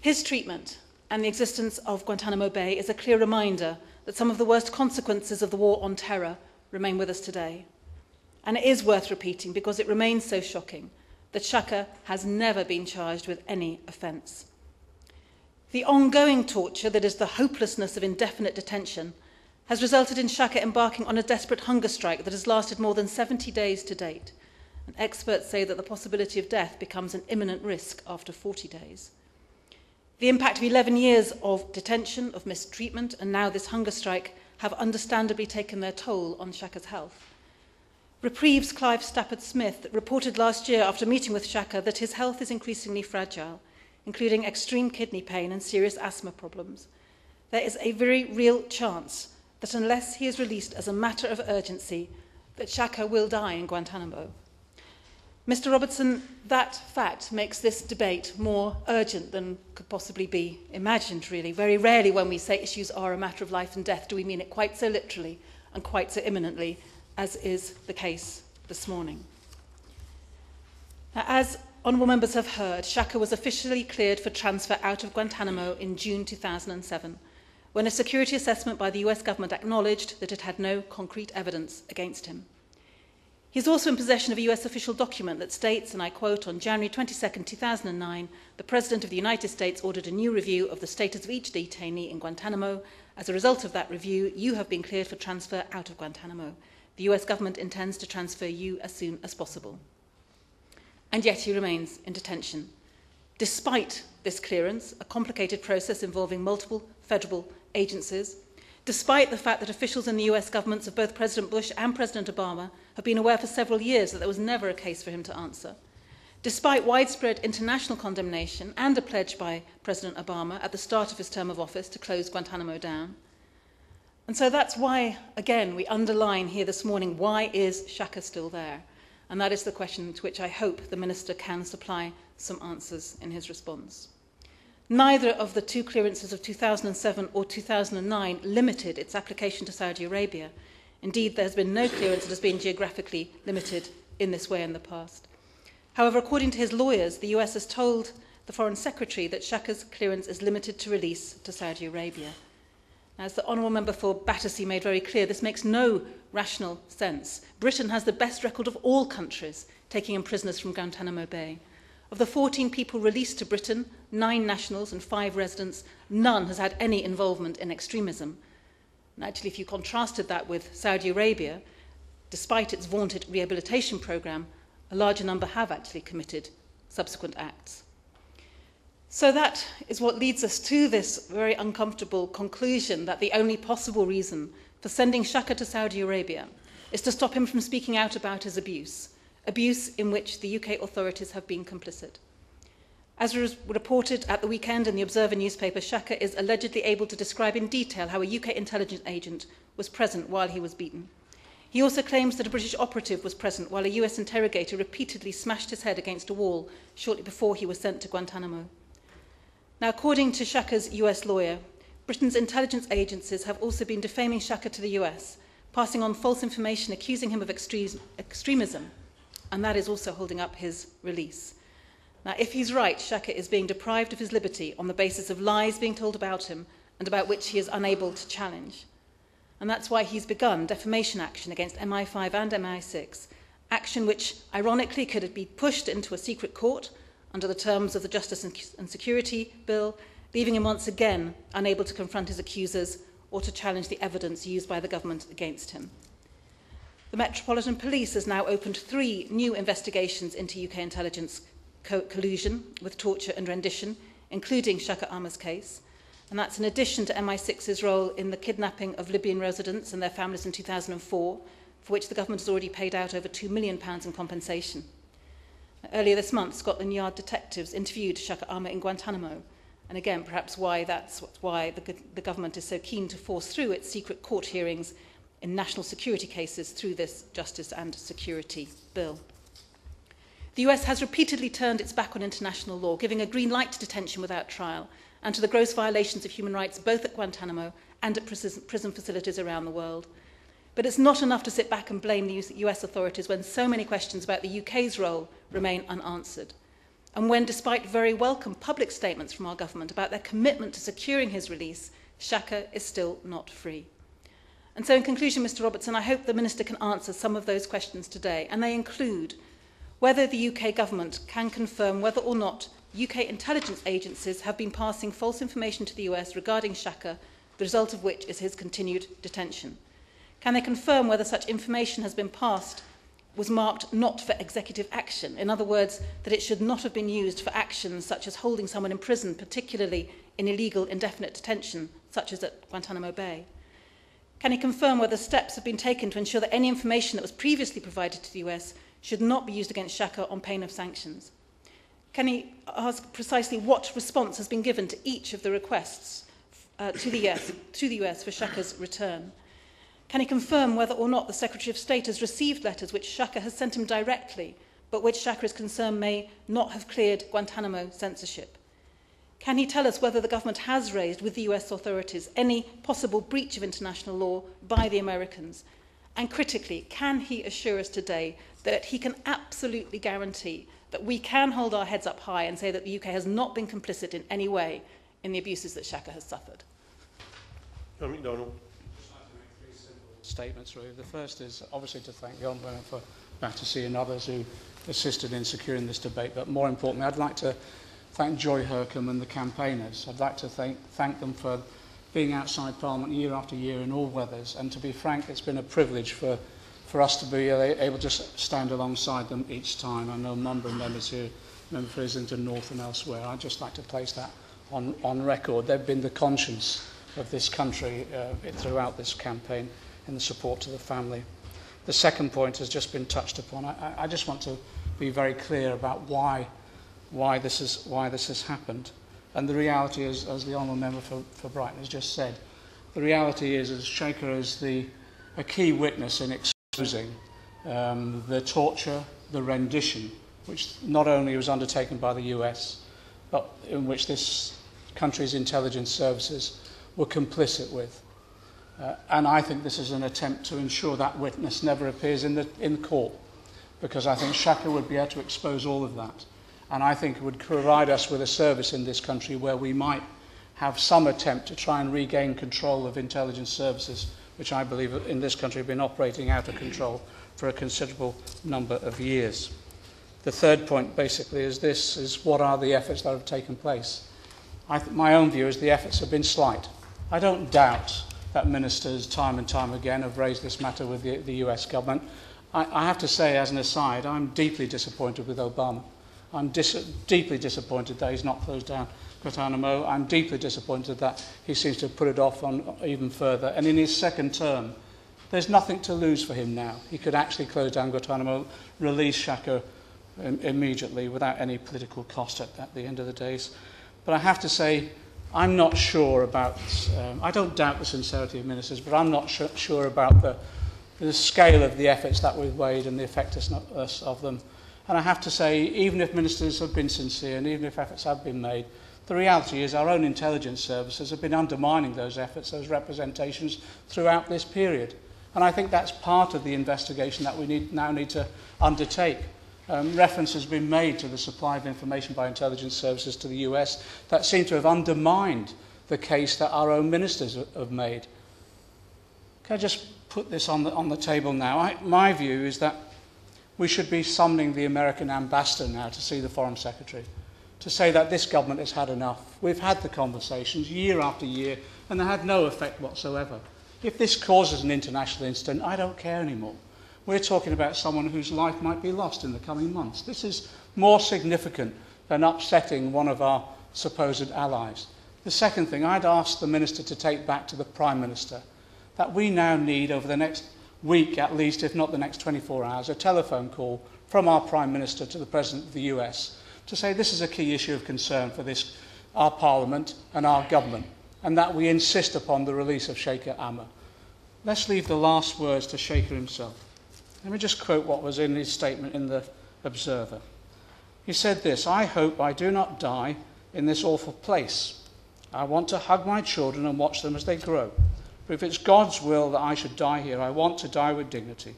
His treatment and the existence of Guantanamo Bay is a clear reminder that some of the worst consequences of the war on terror remain with us today. And it is worth repeating because it remains so shocking that Shaker has never been charged with any offence. The ongoing torture, that is the hopelessness of indefinite detention, has resulted in Shaker embarking on a desperate hunger strike that has lasted more than 70 days to date. And experts say that the possibility of death becomes an imminent risk after 40 days. The impact of 11 years of detention, of mistreatment, and now this hunger strike have understandably taken their toll on Shaker's health. Reprieve's Clive Stafford-Smith reported last year after meeting with Shaker that his health is increasingly fragile, including extreme kidney pain and serious asthma problems. There is a very real chance that unless he is released as a matter of urgency, that Shaker will die in Guantanamo. Mr. Robertson, that fact makes this debate more urgent than could possibly be imagined, really. Very rarely when we say issues are a matter of life and death do we mean it quite so literally and quite so imminently, as is the case this morning. Now, as honourable members have heard, Shaker was officially cleared for transfer out of Guantanamo in June 2007, when a security assessment by the US government acknowledged that it had no concrete evidence against him. He is also in possession of a US official document that states, and I quote, "On January 22, 2009, the President of the United States ordered a new review of the status of each detainee in Guantanamo. As a result of that review, you have been cleared for transfer out of Guantanamo. The US government intends to transfer you as soon as possible." And yet he remains in detention. Despite this clearance, a complicated process involving multiple federal agencies, despite the fact that officials in the US governments of both President Bush and President Obama have been aware for several years that there was never a case for him to answer, despite widespread international condemnation and a pledge by President Obama at the start of his term of office to close Guantanamo down. And so that's why, again, we underline here this morning, why is Shaker still there? And that is the question to which I hope the Minister can supply some answers in his response. Neither of the two clearances of 2007 or 2009 limited its application to Saudi Arabia. Indeed, there has been no clearance that has been geographically limited in this way in the past. However, according to his lawyers, the US has told the Foreign Secretary that Shaker's clearance is limited to release to Saudi Arabia. As the Honourable Member for Battersea made very clear, this makes no rational sense. Britain has the best record of all countries taking in prisoners from Guantanamo Bay. Of the 14 people released to Britain, 9 nationals and 5 residents, none has had any involvement in extremism. And actually, if you contrasted that with Saudi Arabia, despite its vaunted rehabilitation programme, a larger number have actually committed subsequent acts. So that is what leads us to this very uncomfortable conclusion that the only possible reason for sending Shaker to Saudi Arabia is to stop him from speaking out about his abuse in which the UK authorities have been complicit. As was reported at the weekend in the Observer newspaper, Shaker is allegedly able to describe in detail how a UK intelligence agent was present while he was beaten. He also claims that a British operative was present while a US interrogator repeatedly smashed his head against a wall shortly before he was sent to Guantanamo. Now, according to Shaker's US lawyer, Britain's intelligence agencies have also been defaming Shaker to the US, passing on false information accusing him of extremism, and that is also holding up his release. Now, if he's right, Shaker is being deprived of his liberty on the basis of lies being told about him and about which he is unable to challenge. And that's why he's begun defamation action against MI5 and MI6, action which, ironically, could be pushed into a secret court under the terms of the Justice and Security Bill, leaving him once again unable to confront his accusers or to challenge the evidence used by the government against him. The Metropolitan Police has now opened 3 new investigations into UK intelligence collusion with torture and rendition, including Shaker Aamer's case, and that's in addition to MI6's role in the kidnapping of Libyan residents and their families in 2004, for which the government has already paid out over £2 million in compensation. Earlier this month, Scotland Yard detectives interviewed Shaker Aamer in Guantanamo, and again, perhaps why the government is so keen to force through its secret court hearings in national security cases through this Justice and Security Bill. The US has repeatedly turned its back on international law, giving a green light to detention without trial and to the gross violations of human rights both at Guantanamo and at prison facilities around the world. But it's not enough to sit back and blame the US authorities when so many questions about the UK's role remain unanswered, and when, despite very welcome public statements from our government about their commitment to securing his release, Shaker is still not free. And so in conclusion, Mr Robertson, I hope the Minister can answer some of those questions today, and they include whether the UK government can confirm whether or not UK intelligence agencies have been passing false information to the US regarding Shaker, the result of which is his continued detention. Can they confirm whether such information has been passed was marked not for executive action, in other words, that it should not have been used for actions such as holding someone in prison, particularly in illegal indefinite detention, such as at Guantanamo Bay? Can he confirm whether steps have been taken to ensure that any information that was previously provided to the US should not be used against Shaker on pain of sanctions? Can he ask precisely what response has been given to each of the requests to the US for Shaker's return? Can he confirm whether or not the Secretary of State has received letters which Shaker has sent him directly, but which Shaker is concerned may not have cleared Guantanamo censorship? Can he tell us whether the government has raised with the US authorities any possible breach of international law by the Americans? And critically, can he assure us today that he can absolutely guarantee that we can hold our heads up high and say that the UK has not been complicit in any way in the abuses that Shaker has suffered? John McDonnell. Statements, really. The first is obviously to thank the Honourable for Battersea and others who assisted in securing this debate. But more importantly, I'd like to thank Joy Hercombe and the campaigners. I'd like to thank them for being outside Parliament year after year in all weathers. And to be frank, it's been a privilege for us to be able to stand alongside them each time. I know a number of members here, Member for Islington North and elsewhere. I'd just like to place that on record. They've been the conscience of this country throughout this campaign in the support to the family. The second point has just been touched upon. I just want to be very clear about why this has happened. And the reality is, as the Honourable Member for Brighton has just said, the reality is, as Shaker is a key witness in exposing the torture, the rendition, which not only was undertaken by the US, but in which this country's intelligence services were complicit with. And I think this is an attempt to ensure that witness never appears in court, because I think Shaker would be able to expose all of that. And I think it would provide us with a service in this country where we might have some attempt to try and regain control of intelligence services, which I believe in this country have been operating out of control for a considerable number of years. The third point basically is what are the efforts that have taken place? My own view is the efforts have been slight. I don't doubt that ministers time and time again have raised this matter with the US government. I have to say, as an aside, I'm deeply disappointed with Obama. I'm deeply disappointed that he's not closed down Guantanamo. I'm deeply disappointed that he seems to have put it off on even further. And in his second term, there's nothing to lose for him now. He could actually close down Guantanamo, release Shaker immediately without any political cost at the end of the days. But I have to say, I'm not sure about, I don't doubt the sincerity of ministers, but I'm not sure about the scale of the efforts that we've weighed and the effectiveness of them. And I have to say, even if ministers have been sincere and even if efforts have been made, the reality is our own intelligence services have been undermining those efforts, those representations throughout this period. And I think that's part of the investigation that we now need to undertake. Reference has been made to the supply of information by intelligence services to the US that seem to have undermined the case that our own ministers have made. Can I just put this on the table now? My view is that we should be summoning the American ambassador now to see the Foreign Secretary, to say that this government has had enough. We've had the conversations year after year, and they had no effect whatsoever. If this causes an international incident, I don't care anymore. We're talking about someone whose life might be lost in the coming months. This is more significant than upsetting one of our supposed allies. The second thing, I'd ask the Minister to take back to the Prime Minister that we now need, over the next week at least, if not the next 24 hours, a telephone call from our Prime Minister to the President of the US to say this is a key issue of concern for our Parliament and our government, and that we insist upon the release of Shaker Aamer. Let's leave the last words to Shaker himself. Let me just quote what was in his statement in the Observer. He said this: "I hope I do not die in this awful place. I want to hug my children and watch them as they grow. But if it's God's will that I should die here, I want to die with dignity.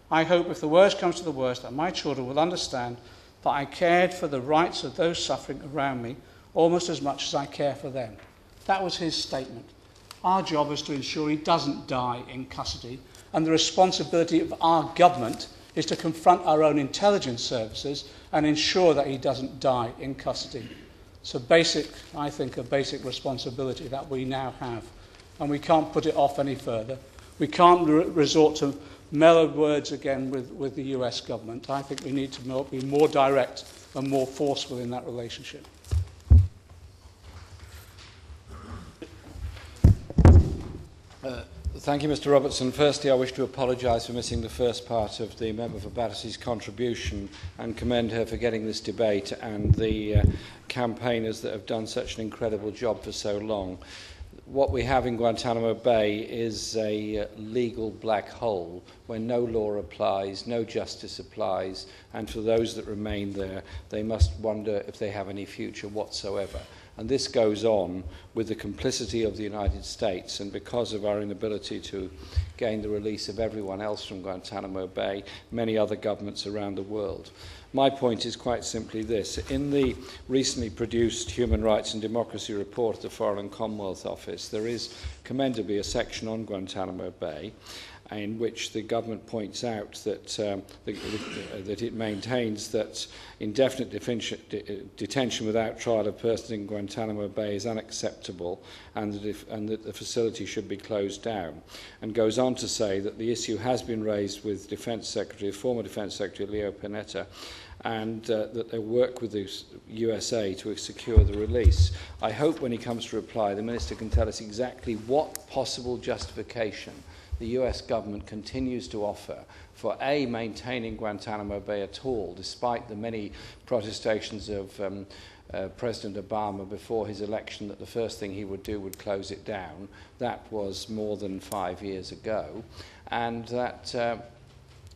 I hope, if the worst comes to the worst, that my children will understand that I cared for the rights of those suffering around me almost as much as I care for them." That was his statement. Our job is to ensure he doesn't die in custody, and the responsibility of our government is to confront our own intelligence services and ensure that he doesn't die in custody. It's I think, a basic responsibility that we now have. And we can't put it off any further. We can't resort to mellowed words again with the US government. I think we need to be more direct and more forceful in that relationship. Thank you, Mr. Robertson. Firstly, I wish to apologise for missing the first part of the member for Battersea's contribution and commend her for getting this debate and the campaigners that have done such an incredible job for so long. What we have in Guantanamo Bay is a legal black hole where no law applies, no justice applies, and for those that remain there, they must wonder if they have any future whatsoever. And this goes on with the complicity of the United States, and because of our inability to gain the release of everyone else from Guantanamo Bay, many other governments around the world. My point is quite simply this. In the recently produced Human Rights and Democracy report of the Foreign and Commonwealth Office, there is commendably a section on Guantanamo Bay, in which the government points out that, that it maintains that indefinite detention without trial of persons in Guantanamo Bay is unacceptable, and that the facility should be closed down, and goes on to say that the issue has been raised with former Defence Secretary Leo Panetta, and that they'll work with the USA to secure the release. I hope when he comes to reply, the Minister can tell us exactly what possible justification the US government continues to offer for A, maintaining Guantanamo Bay at all, despite the many protestations of President Obama before his election that the first thing he would do would close it down. That was more than 5 years ago. And that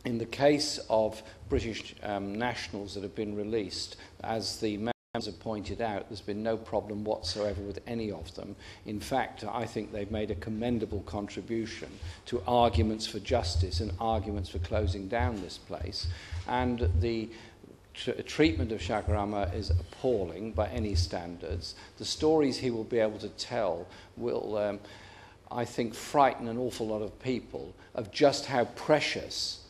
in the case of British nationals that have been released, as the members have pointed out, there's been no problem whatsoever with any of them. In fact, I think they've made a commendable contribution to arguments for justice and arguments for closing down this place. And the treatment of Shaker Aamer is appalling by any standards. The stories he will be able to tell will, I think, frighten an awful lot of people of just how precious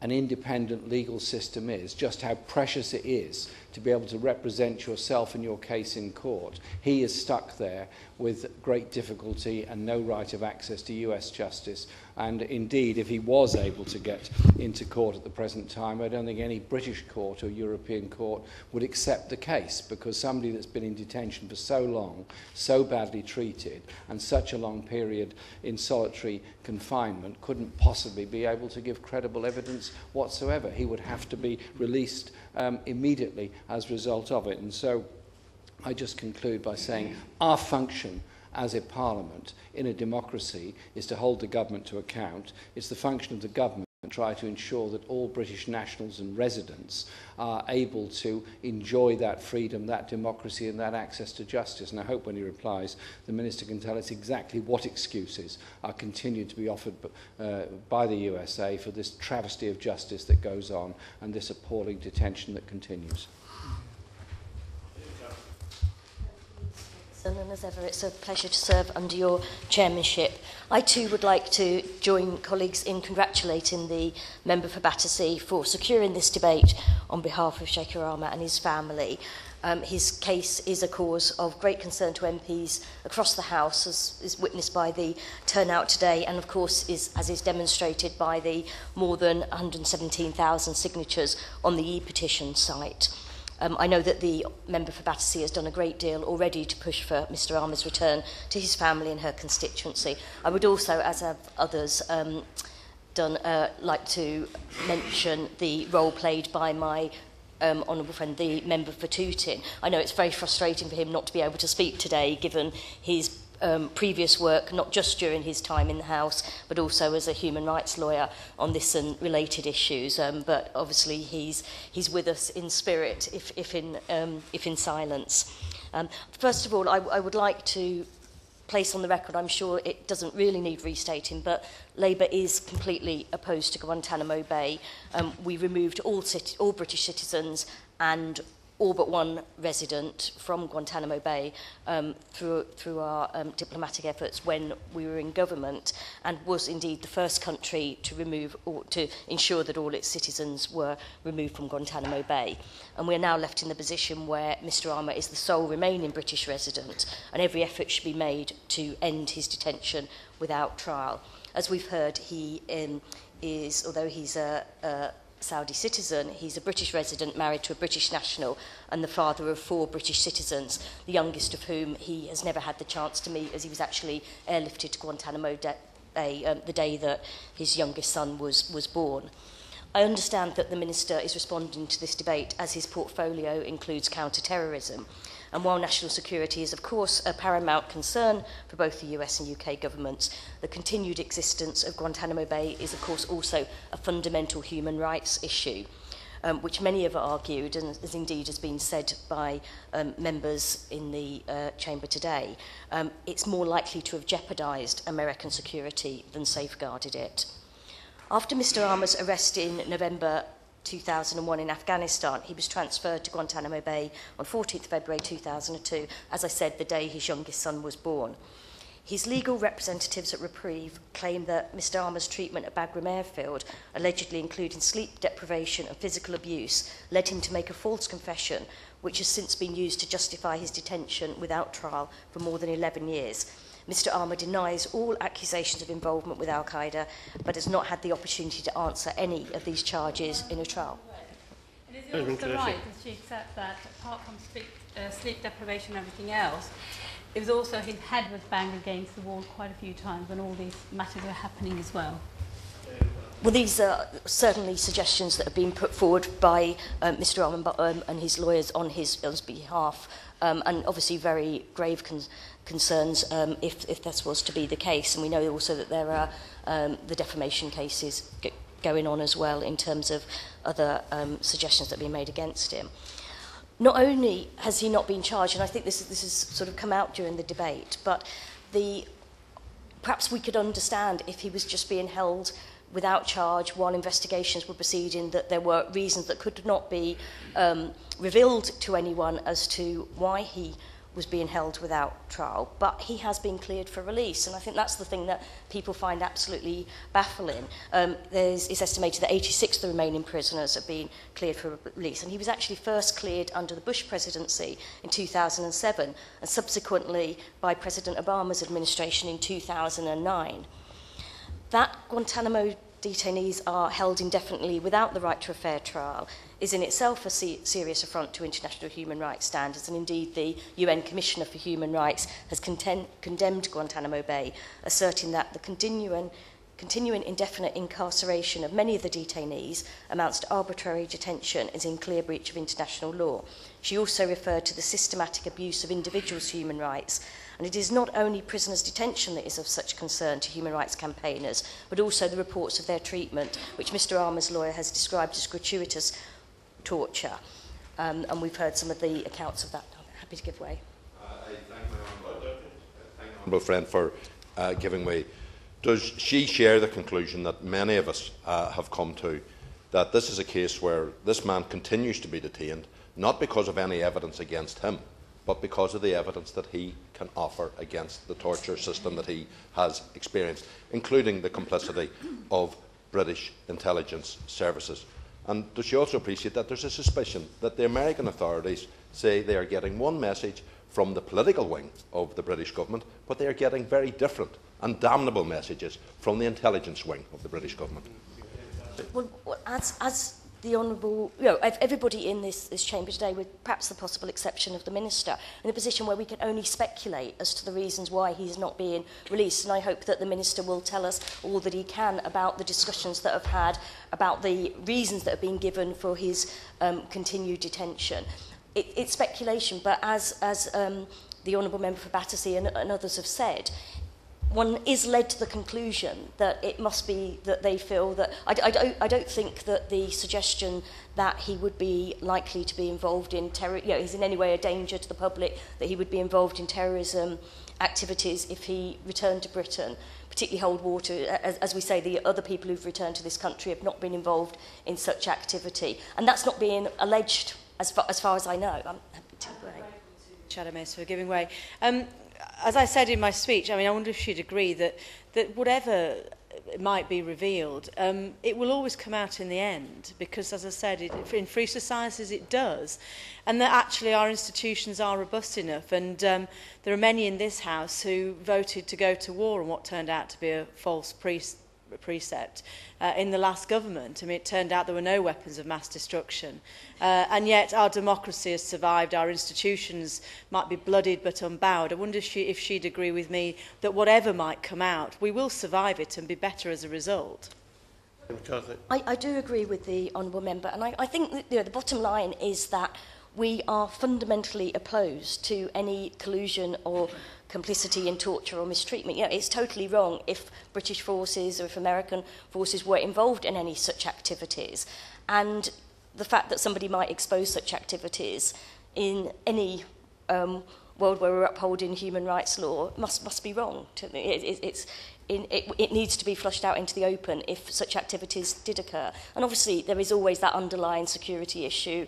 an independent legal system is, just how precious it is to be able to represent yourself and your case in court. He is stuck there with great difficulty and no right of access to US justice. And indeed, if he was able to get into court at the present time, I don't think any British court or European court would accept the case, because somebody that's been in detention for so long, so badly treated, and such a long period in solitary confinement couldn't possibly be able to give credible evidence whatsoever. He would have to be released immediately as a result of it. And so I just conclude by saying our function as a parliament in a democracy is to hold the government to account. It's the function of the government to try to ensure that all British nationals and residents are able to enjoy that freedom, that democracy and that access to justice. And I hope when he replies, the Minister can tell us exactly what excuses are continued to be offered by the USA for this travesty of justice that goes on and this appalling detention that continues. And as ever, it's a pleasure to serve under your chairmanship. I too would like to join colleagues in congratulating the member for Battersea for securing this debate on behalf of Shaker Aamer and his family. His case is a cause of great concern to MPs across the House, as is witnessed by the turnout today, and of course as is demonstrated by the more than 117,000 signatures on the e-petition site. I know that the member for Battersea has done a great deal already to push for Mr Aamer's return to his family and her constituency. I would also, as have others like to mention the role played by my honourable friend, the member for Tooting. I know it's very frustrating for him not to be able to speak today, given his previous work, not just during his time in the House, but also as a human rights lawyer on this and related issues. But obviously he's with us in spirit, if in silence. First of all, I would like to place on the record, I'm sure it doesn't really need restating, but Labour is completely opposed to Guantanamo Bay. We removed all British citizens and all but one resident from Guantanamo Bay through our diplomatic efforts when we were in government, and was indeed the first country to remove or to ensure that all its citizens were removed from Guantanamo Bay. And we are now left in the position where Mr Aamer is the sole remaining British resident, and every effort should be made to end his detention without trial. As we've heard, he is, although he's a Saudi citizen, he's a British resident married to a British national and the father of 4 British citizens, the youngest of whom he has never had the chance to meet, as he was actually airlifted to Guantanamo Bay the day that his youngest son was born. I understand that the Minister is responding to this debate as his portfolio includes counter-terrorism. And while national security is, of course, a paramount concern for both the US and UK governments, the continued existence of Guantanamo Bay is, of course, also a fundamental human rights issue, which many have argued, and as indeed has been said by members in the chamber today, it's more likely to have jeopardised American security than safeguarded it. After Mr Aamer's arrest in November 2001 in Afghanistan, he was transferred to Guantanamo Bay on 14th February 2002, as I said, the day his youngest son was born. His legal representatives at Reprieve claim that Mr Aamer's treatment at Bagram Airfield, allegedly including sleep deprivation and physical abuse, led him to make a false confession, which has since been used to justify his detention without trial for more than 11 years. Mr Aamer denies all accusations of involvement with Al-Qaeda, but has not had the opportunity to answer any of these charges in a trial. Is it also right, does she accept that, apart from sleep deprivation and everything else, it was also his head was banged against the wall quite a few times when all these matters were happening as well? Well, these are certainly suggestions that have been put forward by Mr Aamer and his lawyers on his behalf, and obviously very grave concerns if this was to be the case. And we know also that there are the defamation cases going on as well in terms of other suggestions that have been made against him. Not only has he not been charged, and I think this has sort of come out during the debate, but perhaps we could understand if he was just being held without charge while investigations were proceeding, that there were reasons that could not be revealed to anyone as to why he was being held without trial, but he has been cleared for release, and I think that's the thing that people find absolutely baffling. It's estimated that 86 of the remaining prisoners have been cleared for release, and he was actually first cleared under the Bush presidency in 2007, and subsequently by President Obama's administration in 2009. That Guantanamo detainees are held indefinitely without the right to a fair trial is in itself a serious affront to international human rights standards, and indeed the UN Commissioner for Human Rights has condemned Guantanamo Bay, asserting that the continuing indefinite incarceration of many of the detainees amounts to arbitrary detention, is in clear breach of international law. She also referred to the systematic abuse of individuals' human rights, and it is not only prisoners' detention that is of such concern to human rights campaigners, but also the reports of their treatment, which Mr Aamer's lawyer has described as gratuitous torture. And we've heard some of the accounts of that. I'm happy to give way. I thank my honourable friend for giving way. Does she share the conclusion that many of us have come to, that this is a case where this man continues to be detained, not because of any evidence against him, but because of the evidence that he can offer against the torture system that he has experienced, including the complicity of British intelligence services? And does she also appreciate that there's a suspicion that the American authorities say they are getting one message from the political wing of the British government, but they are getting very different and damnable messages from the intelligence wing of the British government? Well, as the Honourable, everybody in this chamber today, with perhaps the possible exception of the Minister, in a position where we can only speculate as to the reasons why he's not being released. And I hope that the Minister will tell us all that he can about the discussions that have had, about the reasons that have been given for his continued detention. It's speculation, but as the Honourable Member for Battersea and others have said, one is led to the conclusion that it must be that they feel that... I don't think that the suggestion that he would be likely to be involved in is in any way a danger to the public, that he would be involved in terrorism activities if he returned to Britain, particularly hold water. As we say, the other people who've returned to this country have not been involved in such activity. And that's not being alleged as far as I know. I'm happy to agree. Shadow Minister for giving way. As I said in my speech, I wonder if she'd agree that whatever might be revealed, it will always come out in the end, because, as I said, in free societies it does, and that actually our institutions are robust enough, and there are many in this House who voted to go to war on what turned out to be a false precept in the last government. It turned out there were no weapons of mass destruction, and yet our democracy has survived. Our institutions might be bloodied but unbowed. I wonder if she'd agree with me that whatever might come out, we will survive it and be better as a result. I do agree with the Honourable Member, and I think that, the bottom line is that we are fundamentally opposed to any collusion or complicity in torture or mistreatment. It's totally wrong if British forces or if American forces were involved in any such activities. And the fact that somebody might expose such activities in any world where we're upholding human rights law must be wrong. It needs to be flushed out into the open if such activities did occur. And obviously there is always that underlying security issue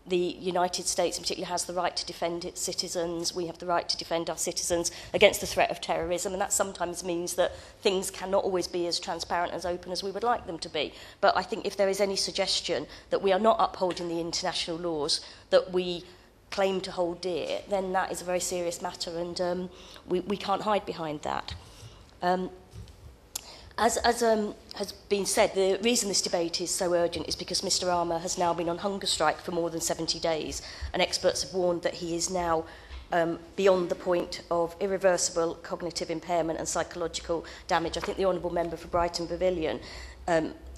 the United States in particular has the right to defend its citizens. We have the right to defend our citizens against the threat of terrorism, and that sometimes means that things cannot always be as transparent, as open as we would like them to be. But I think if there is any suggestion that we are not upholding the international laws that we claim to hold dear, then that is a very serious matter, and we can't hide behind that. As has been said, the reason this debate is so urgent is because Mr Aamer has now been on hunger strike for more than 70 days, and experts have warned that he is now beyond the point of irreversible cognitive impairment and psychological damage. I think the Honourable Member for Brighton Pavilion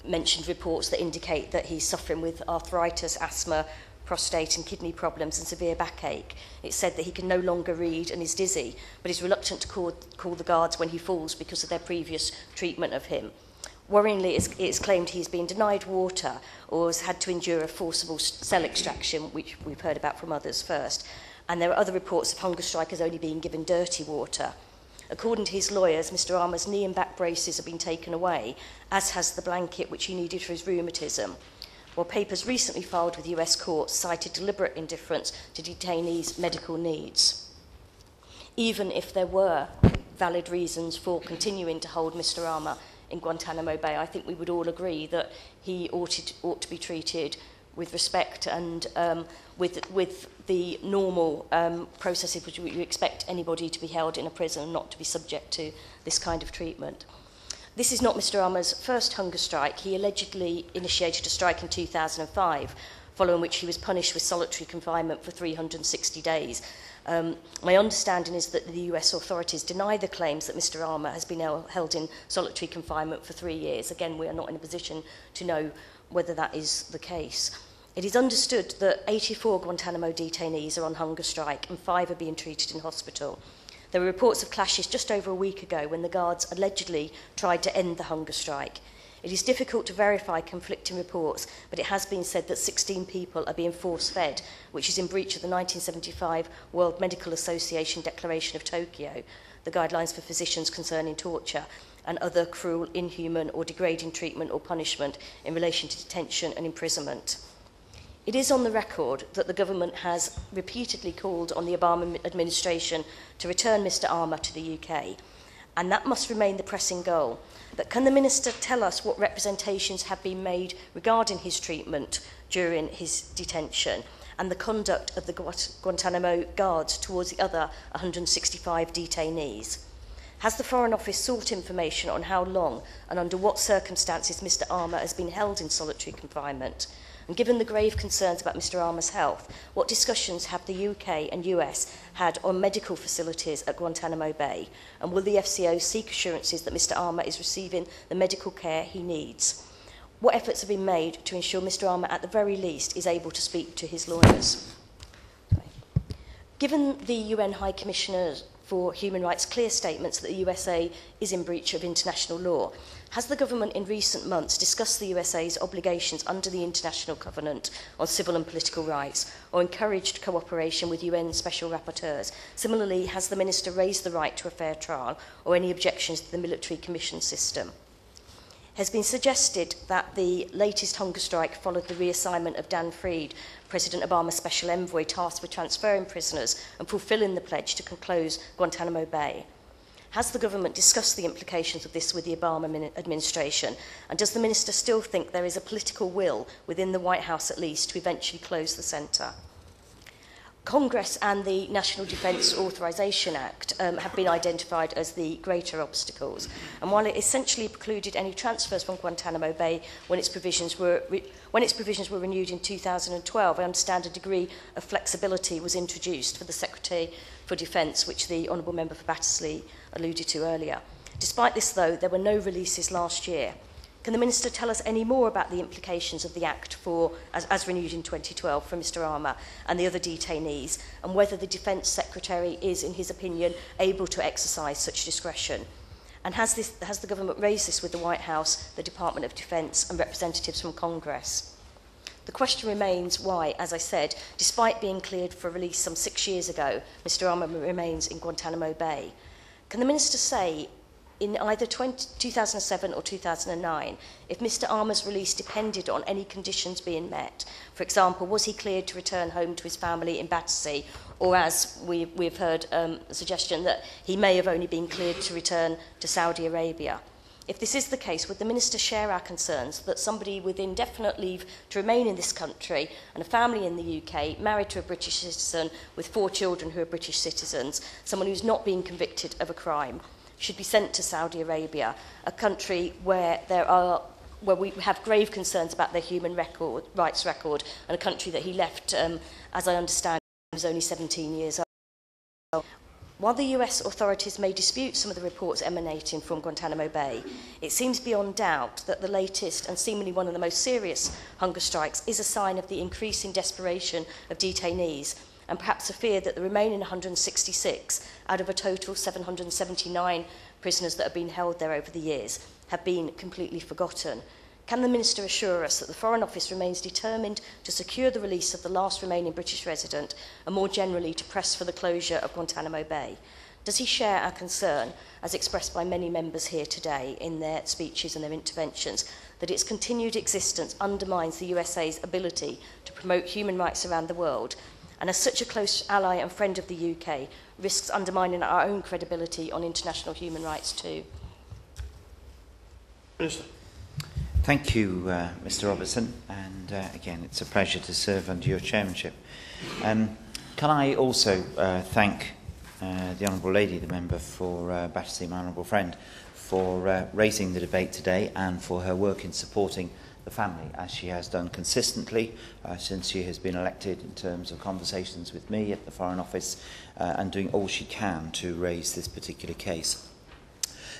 mentioned reports that indicate that he's suffering with arthritis, asthma, prostate and kidney problems and severe backache. It's said that he can no longer read and is dizzy, but is reluctant to call the guards when he falls because of their previous treatment of him. Worryingly, it's claimed he's been denied water or has had to endure a forcible cell extraction, which we've heard about from others first. And there are other reports of hunger strikers only being given dirty water. According to his lawyers, Mr Aamer's knee and back braces have been taken away, as has the blanket which he needed for his rheumatism. While papers recently filed with US courts cited deliberate indifference to detainees' medical needs. Even if there were valid reasons for continuing to hold Mr Aamer in Guantanamo Bay, I think we would all agree that he ought to be treated with respect and with the normal processes which we expect anybody to be held in a prison and not to be subject to this kind of treatment. This is not Mr Aamer's first hunger strike. He allegedly initiated a strike in 2005, following which he was punished with solitary confinement for 360 days. My understanding is that the US authorities deny the claims that Mr Aamer has been held in solitary confinement for 3 years. Again, we are not in a position to know whether that is the case. It is understood that 84 Guantanamo detainees are on hunger strike and 5 are being treated in hospital. There were reports of clashes just over a week ago when the guards allegedly tried to end the hunger strike. It is difficult to verify conflicting reports, but it has been said that 16 people are being force-fed, which is in breach of the 1975 World Medical Association Declaration of Tokyo, the guidelines for physicians concerning torture, and other cruel, inhuman or degrading treatment or punishment in relation to detention and imprisonment. It is on the record that the government has repeatedly called on the Obama administration to return Mr Aamer to the UK, and that must remain the pressing goal. But can the Minister tell us what representations have been made regarding his treatment during his detention and the conduct of the Guantanamo guards towards the other 165 detainees? Has the Foreign Office sought information on how long and under what circumstances Mr Aamer has been held in solitary confinement? And given the grave concerns about Mr Aamer's health, what discussions have the UK and US had on medical facilities at Guantanamo Bay? And will the FCO seek assurances that Mr Aamer is receiving the medical care he needs? What efforts have been made to ensure Mr Aamer, at the very least, is able to speak to his lawyers? Given the UN High Commissioner for Human Rights' clear statements that the USA is in breach of international law, has the government in recent months discussed the USA's obligations under the International Covenant on Civil and Political Rights or encouraged cooperation with UN Special Rapporteurs? Similarly, has the Minister raised the right to a fair trial or any objections to the military commission system? It has been suggested that the latest hunger strike followed the reassignment of Dan Fried, President Obama's special envoy tasked with transferring prisoners and fulfilling the pledge to close Guantanamo Bay. Has the government discussed the implications of this with the Obama administration? And does the Minister still think there is a political will within the White House at least to eventually close the centre? Congress and the National Defence Authorisation Act have been identified as the greater obstacles. And while it essentially precluded any transfers from Guantanamo Bay when its provisions were renewed in 2012, I understand a degree of flexibility was introduced for the Secretary for Defence, which the Honourable Member for Battersea alluded to earlier. Despite this, though, there were no releases last year. Can the Minister tell us any more about the implications of the Act as renewed in 2012 for Mr Aamer and the other detainees, and whether the Defence Secretary is, in his opinion, able to exercise such discretion? And has the government raised this with the White House, the Department of Defence and representatives from Congress? The question remains why, as I said, despite being cleared for release some 6 years ago, Mr Aamer remains in Guantanamo Bay. Can the Minister say in either 2007 or 2009, if Mr Aamer's release depended on any conditions being met. For example, was he cleared to return home to his family in Battersea, or as we've heard a suggestion that he may have only been cleared to return to Saudi Arabia. If this is the case, would the Minister share our concerns that somebody with indefinite leave to remain in this country and a family in the UK, married to a British citizen with 4 children who are British citizens, someone who's not been convicted of a crime, should be sent to Saudi Arabia, a country where we have grave concerns about their human rights record, and a country that he left, as I understand, he was only 17 years old. While the US authorities may dispute some of the reports emanating from Guantanamo Bay, it seems beyond doubt that the latest and seemingly one of the most serious hunger strikes is a sign of the increasing desperation of detainees, and perhaps a fear that the remaining 166 out of a total 779 prisoners that have been held there over the years have been completely forgotten. Can the Minister assure us that the Foreign Office remains determined to secure the release of the last remaining British resident, and more generally to press for the closure of Guantanamo Bay? Does he share our concern, as expressed by many members here today in their speeches and their interventions, that its continued existence undermines the USA's ability to promote human rights around the world, and as such a close ally and friend of the UK, risks undermining our own credibility on international human rights too? Minister. Thank you, Mr Robertson, and again, it's a pleasure to serve under your chairmanship. Can I also thank the Honourable Lady, the member for Battersea, my honourable friend, for raising the debate today and for her work in supporting the family, as she has done consistently since she has been elected, in terms of conversations with me at the Foreign Office and doing all she can to raise this particular case.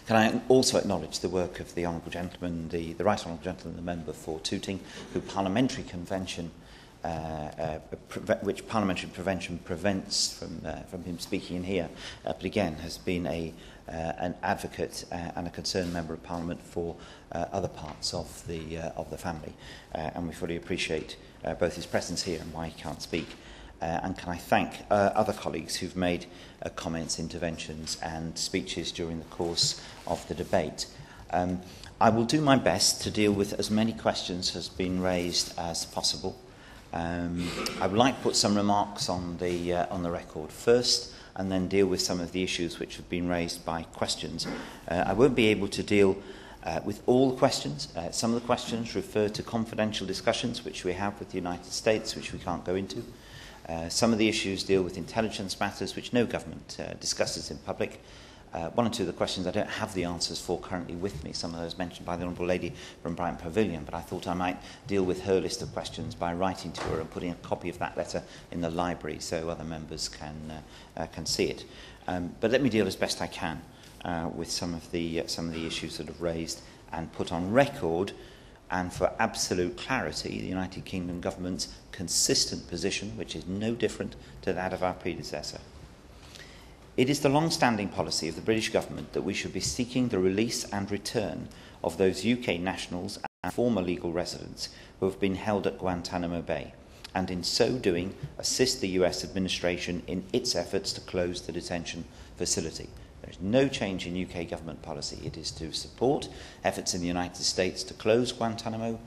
Can I also acknowledge the work of the Honourable Gentleman, the Right Honourable Gentleman, the member for Tooting, who parliamentary convention, which parliamentary prevention prevents from him speaking in here, but again has been an advocate and a concerned member of Parliament for other parts of the family, and we fully appreciate both his presence here and why he can't speak. And can I thank other colleagues who've made comments, interventions and speeches during the course of the debate. I will do my best to deal with as many questions as have been raised as possible. I would like to put some remarks on the record first, and then deal with some of the issues which have been raised by questions. I won't be able to deal with all the questions. Some of the questions refer to confidential discussions which we have with the United States, which we can't go into. Some of the issues deal with intelligence matters which no government discusses in public. One or two of the questions I don't have the answers for currently with me. Some of those mentioned by the Honourable Lady from Brighton Pavilion, but I thought I might deal with her list of questions by writing to her and putting a copy of that letter in the library so other members can see it. But let me deal as best I can with some of the issues that have raised and put on record, and for absolute clarity, the United Kingdom government's consistent position, which is no different to that of our predecessor. It is the long-standing policy of the British government that we should be seeking the release and return of those UK nationals and former legal residents who have been held at Guantanamo Bay, and in so doing assist the US administration in its efforts to close the detention facility. There is no change in UK government policy. It is to support efforts in the United States to close Guantanamo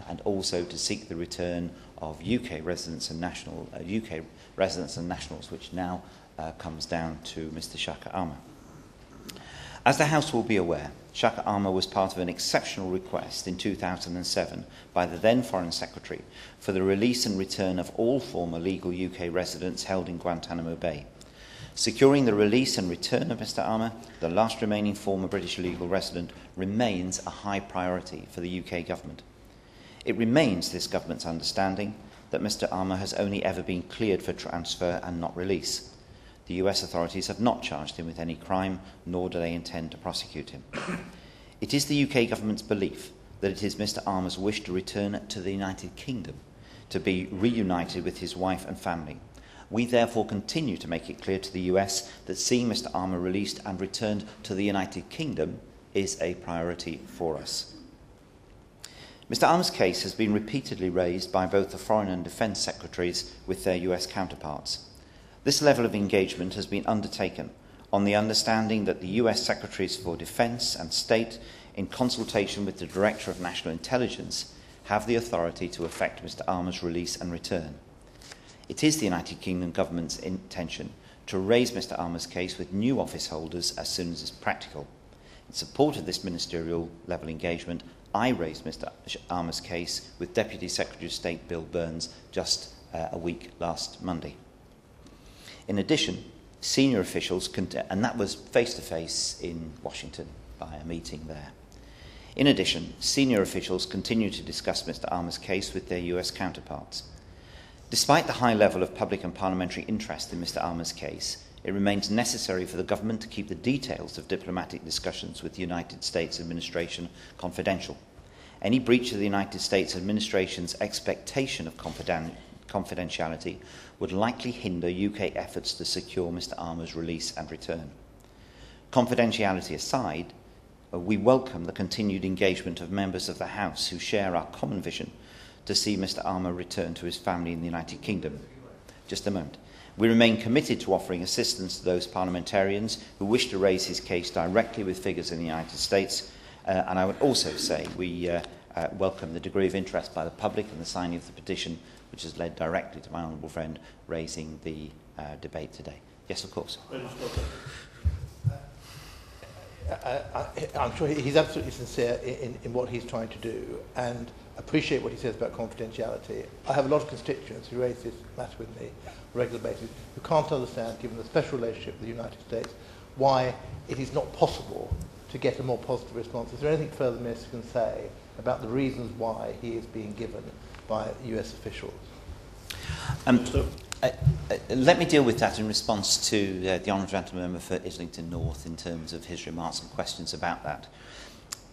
and also to seek the return of UK residents and nationals, which now comes down to Mr. Shaker Aamer. As the House will be aware, Shaker Aamer was part of an exceptional request in 2007 by the then Foreign Secretary for the release and return of all former legal UK residents held in Guantanamo Bay. Securing the release and return of Mr. Aamer, the last remaining former British legal resident, remains a high priority for the UK government. It remains this government's understanding that Mr. Aamer has only ever been cleared for transfer and not release. The US authorities have not charged him with any crime, nor do they intend to prosecute him. It is the UK government's belief that it is Mr. Aamer's wish to return to the United Kingdom, to be reunited with his wife and family. We therefore continue to make it clear to the US that seeing Mr. Aamer released and returned to the United Kingdom is a priority for us. Mr. Aamer's case has been repeatedly raised by both the Foreign and Defence Secretaries with their US counterparts. This level of engagement has been undertaken on the understanding that the US Secretaries for Defence and State, in consultation with the Director of National Intelligence, have the authority to effect Mr. Aamer's release and return. It is the United Kingdom Government's intention to raise Mr. Aamer's case with new office holders as soon as is practical. In support of this ministerial level engagement, I raised Mr. Aamer's case with Deputy Secretary of State Bill Burns just a week last Monday. In addition, senior officials, and that was face-to-face in Washington by a meeting there. In addition, senior officials continue to discuss Mr. Aamer's case with their US counterparts. Despite the high level of public and parliamentary interest in Mr. Aamer's case, it remains necessary for the government to keep the details of diplomatic discussions with the United States administration confidential. Any breach of the United States administration's expectation of confidentiality would likely hinder UK efforts to secure Mr. Aamer's release and return. Confidentiality aside, we welcome the continued engagement of members of the House who share our common vision to see Mr. Aamer return to his family in the United Kingdom. Just a moment. We remain committed to offering assistance to those parliamentarians who wish to raise his case directly with figures in the United States, and I would also say we welcome the degree of interest by the public in the signing of the petition, which has led directly to my honourable friend raising the debate today. Yes, of course. I'm sure he's absolutely sincere in what he's trying to do, and appreciate what he says about confidentiality. I have a lot of constituents who raise this matter with me on a regular basis who can't understand, given the special relationship with the United States, why it is not possible to get a more positive response. Is there anything further the Minister can say about the reasons why he is being given by US officials? Let me deal with that in response to the Honourable Gentleman Member for Islington North in terms of his remarks and questions about that.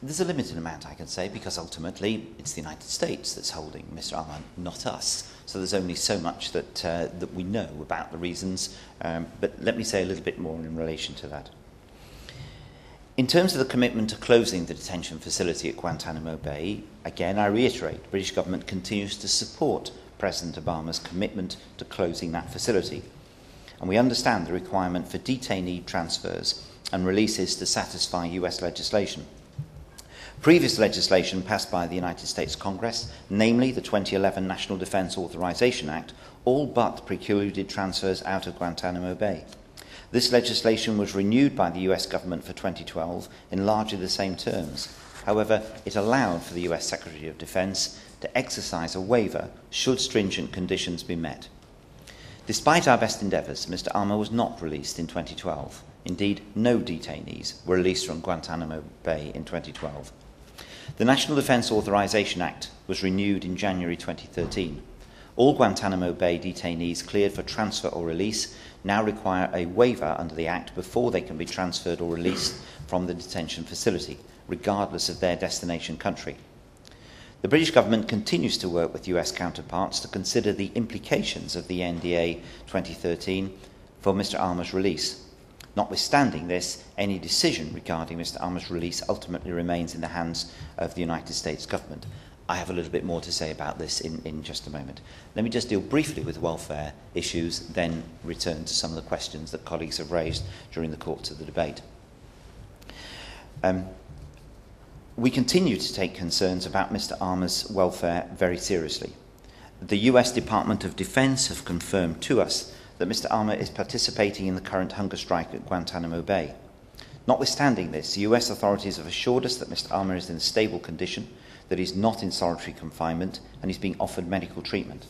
There's a limited amount I can say because ultimately it's the United States that's holding Mr. Aamer, not us. So there's only so much that we know about the reasons, but let me say a little bit more in relation to that. In terms of the commitment to closing the detention facility at Guantanamo Bay, again I reiterate the British government continues to support President Obama's commitment to closing that facility, and we understand the requirement for detainee transfers and releases to satisfy US legislation. Previous legislation passed by the United States Congress, namely the 2011 National Defense Authorization Act, all but precluded transfers out of Guantanamo Bay. This legislation was renewed by the US government for 2012 in largely the same terms. However, it allowed for the US Secretary of Defense to exercise a waiver should stringent conditions be met. Despite our best endeavours, Mr. Aamer was not released in 2012. Indeed, no detainees were released from Guantanamo Bay in 2012. The National Defense Authorization Act was renewed in January 2013. All Guantanamo Bay detainees cleared for transfer or release now require a waiver under the Act before they can be transferred or released from the detention facility, regardless of their destination country. The British government continues to work with US counterparts to consider the implications of the NDA 2013 for Mr. Aamer's release. Notwithstanding this, any decision regarding Mr. Aamer's release ultimately remains in the hands of the United States government. I have a little bit more to say about this in just a moment. Let me just deal briefly with welfare issues, then return to some of the questions that colleagues have raised during the course of the debate. We continue to take concerns about Mr. Aamer's welfare very seriously. The US Department of Defense have confirmed to us that Mr. Aamer is participating in the current hunger strike at Guantanamo Bay. Notwithstanding this, the US authorities have assured us that Mr. Aamer is in a stable condition, that he is not in solitary confinement, and he is being offered medical treatment.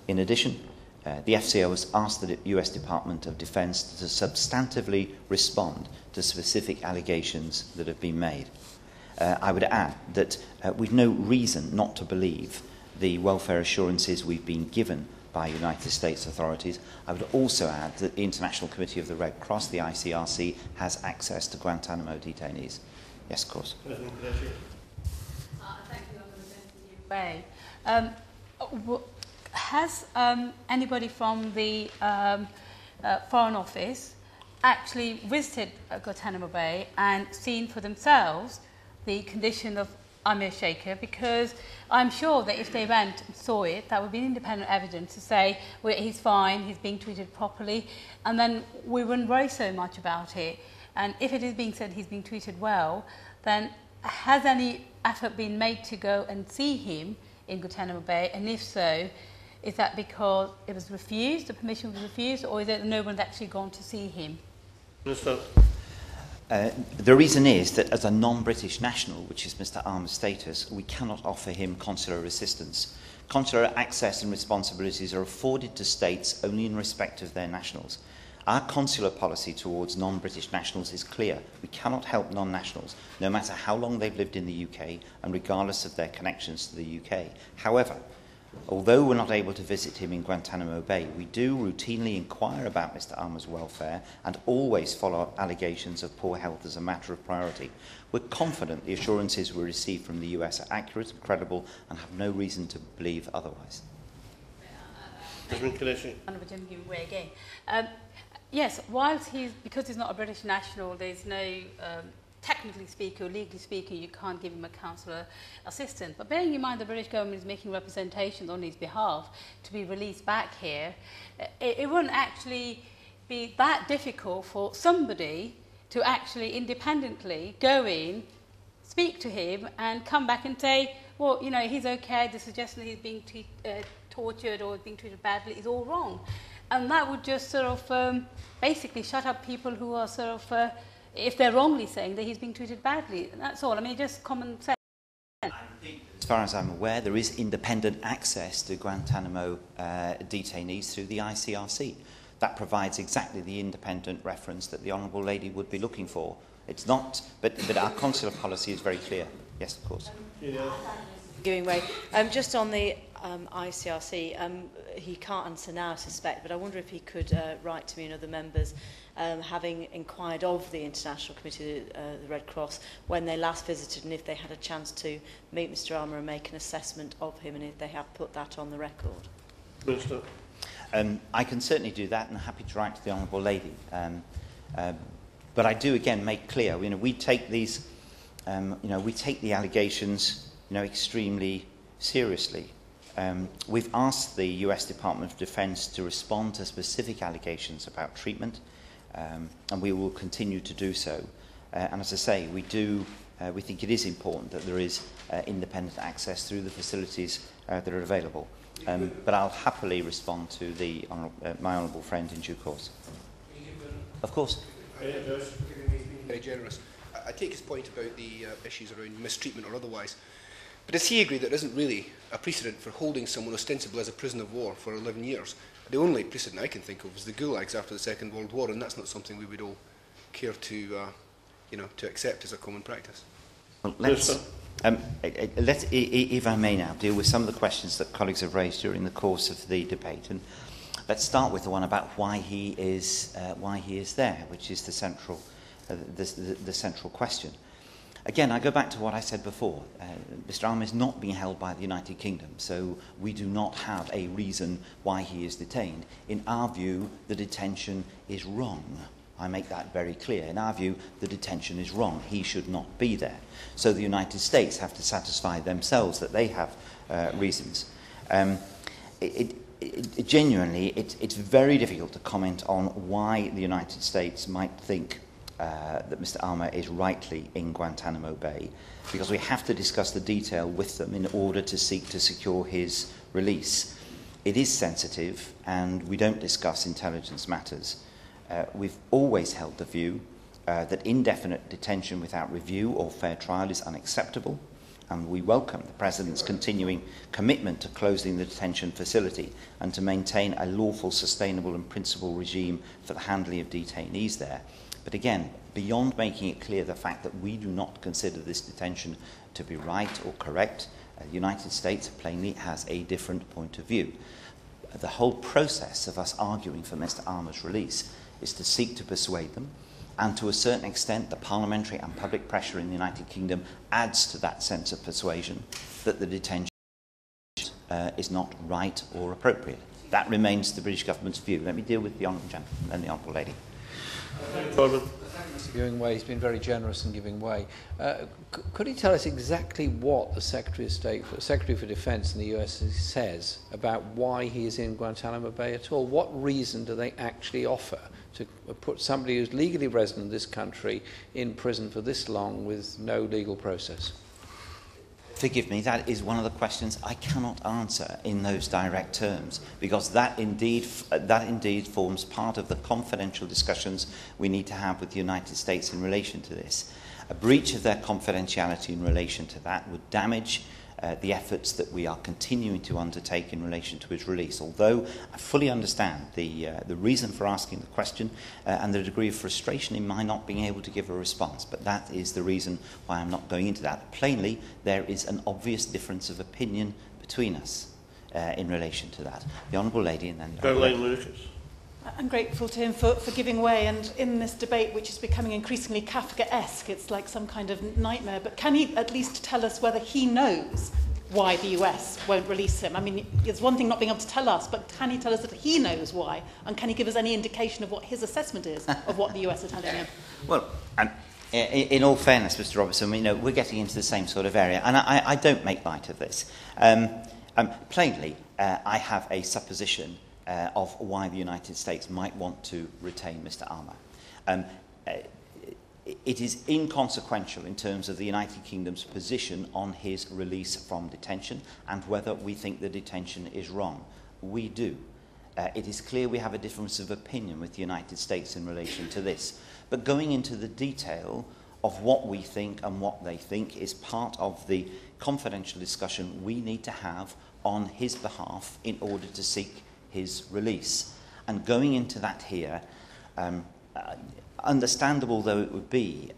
In addition, the FCO has asked the US Department of Defense to substantively respond to specific allegations that have been made. I would add that we've no reason not to believe the welfare assurances we've been given by United States authorities. I would also add that the International Committee of the Red Cross, the ICRC, has access to Guantanamo detainees. Yes, of course. Thank you. Has anybody from the Foreign Office actually visited Guantanamo Bay and seen for themselves the condition of Aamer Shaker, because I'm sure that if they went and saw it, that would be independent evidence to say, well, he's fine, he's being treated properly, and then we wouldn't worry so much about it. And if it is being said he's being treated well, then has any effort been made to go and see him in Guantanamo Bay? And if so, is that because it was refused, the permission was refused, or is it that no one's actually gone to see him? Minister. The reason is that as a non-British national, which is Mr Aamer's status, we cannot offer him consular assistance. Consular access and responsibilities are afforded to states only in respect of their nationals. Our consular policy towards non-British nationals is clear. We cannot help non-nationals, no matter how long they've lived in the UK and regardless of their connections to the UK. However, although we're not able to visit him in Guantanamo Bay, we do routinely inquire about Mr Aamer's welfare and always follow up allegations of poor health as a matter of priority. We're confident the assurances we receive from the US are accurate and credible and have no reason to believe otherwise. Yes, whilst because he's not a British national, there's no, technically speaking or legally speaking, you can't give him a consular assistance. But bearing in mind the British government is making representations on his behalf to be released back here, it wouldn't actually be that difficult for somebody to actually independently go in, speak to him and come back and say, well, you know, he's okay, the suggestion that he's being tortured or being treated badly is all wrong. And that would just sort of basically shut up people who are sort of, if they're wrongly saying that he's being treated badly. That's all. I mean, just common sense. As far as I'm aware, there is independent access to Guantanamo detainees through the ICRC. That provides exactly the independent reference that the Honourable Lady would be looking for. It's not, but our consular policy is very clear. Yes, of course. Giving way. Just on the ICRC, he can't answer now, I suspect, but I wonder if he could write to me and other members, having inquired of the International Committee, the Red Cross, when they last visited and if they had a chance to meet Mr Aamer and make an assessment of him and if they have put that on the record. Minister. I can certainly do that and I'm happy to write to the Honourable Lady. But I do again make clear, we take these, we take the allegations, extremely seriously. We've asked the US Department of Defense to respond to specific allegations about treatment, and we will continue to do so. And as I say, we think it is important that there is independent access through the facilities that are available. But I'll happily respond to my honourable friend in due course. Of course. Very generous. I take his point about the issues around mistreatment or otherwise. But does he agree that there isn't really a precedent for holding someone ostensibly as a prisoner of war for 11 years? The only precedent I can think of is the gulags after the Second World War, and that's not something we would all care to, to accept as a common practice. Well, let's, if I may now, deal with some of the questions that colleagues have raised during the course of the debate. And let's start with the one about why he is there, which is the central question. Again, I go back to what I said before. Mr Aamer is not being held by the United Kingdom, so we do not have a reason why he is detained. In our view, the detention is wrong. I make that very clear. In our view, the detention is wrong. He should not be there. So the United States have to satisfy themselves that they have reasons. Genuinely, it's very difficult to comment on why the United States might think that Mr Aamer is rightly in Guantanamo Bay, because we have to discuss the detail with them in order to seek to secure his release. It is sensitive and we don't discuss intelligence matters. We've always held the view that indefinite detention without review or fair trial is unacceptable, and we welcome the President's continuing commitment to closing the detention facility and to maintain a lawful, sustainable and principled regime for the handling of detainees there. But again, beyond making it clear the fact that we do not consider this detention to be right or correct, the United States plainly has a different point of view. The whole process of us arguing for Mr Aamer's release is to seek to persuade them, and to a certain extent the parliamentary and public pressure in the United Kingdom adds to that sense of persuasion that the detention is not right or appropriate. That remains the British government's view. Let me deal with the Honourable Gentleman and the Honourable Lady. Corbyn. Giving way. He's been very generous in giving way. Could he tell us exactly what the Secretary of State, Secretary for Defence in the US says about why he is in Guantanamo Bay at all? What reason do they actually offer to put somebody who's legally resident in this country in prison for this long with no legal process? Forgive me, that is one of the questions I cannot answer in those direct terms, because that indeed forms part of the confidential discussions we need to have with the United States in relation to this. A breach of their confidentiality in relation to that would damage the efforts that we are continuing to undertake in relation to his release. Although I fully understand the reason for asking the question and the degree of frustration in my not being able to give a response, but that is the reason why I'm not going into that. Plainly, there is an obvious difference of opinion between us in relation to that. The Honourable Lady and then... Caroline Lucas. I'm grateful to him for giving way, and in this debate, which is becoming increasingly Kafkaesque, it's like some kind of nightmare, but can he at least tell us whether he knows why the US won't release him? I mean, it's one thing not being able to tell us, but can he tell us that he knows why? And can he give us any indication of what his assessment is of what the US are telling him? Well, in all fairness, Mr. Robertson, we're getting into the same sort of area, and I don't make light of this. Plainly, I have a supposition of why the United States might want to retain Mr. Aamer. It is inconsequential in terms of the United Kingdom's position on his release from detention and whether we think the detention is wrong. We do. It is clear we have a difference of opinion with the United States in relation to this. But going into the detail of what we think and what they think is part of the confidential discussion we need to have on his behalf in order to seek his release. And going into that here, understandable though it would be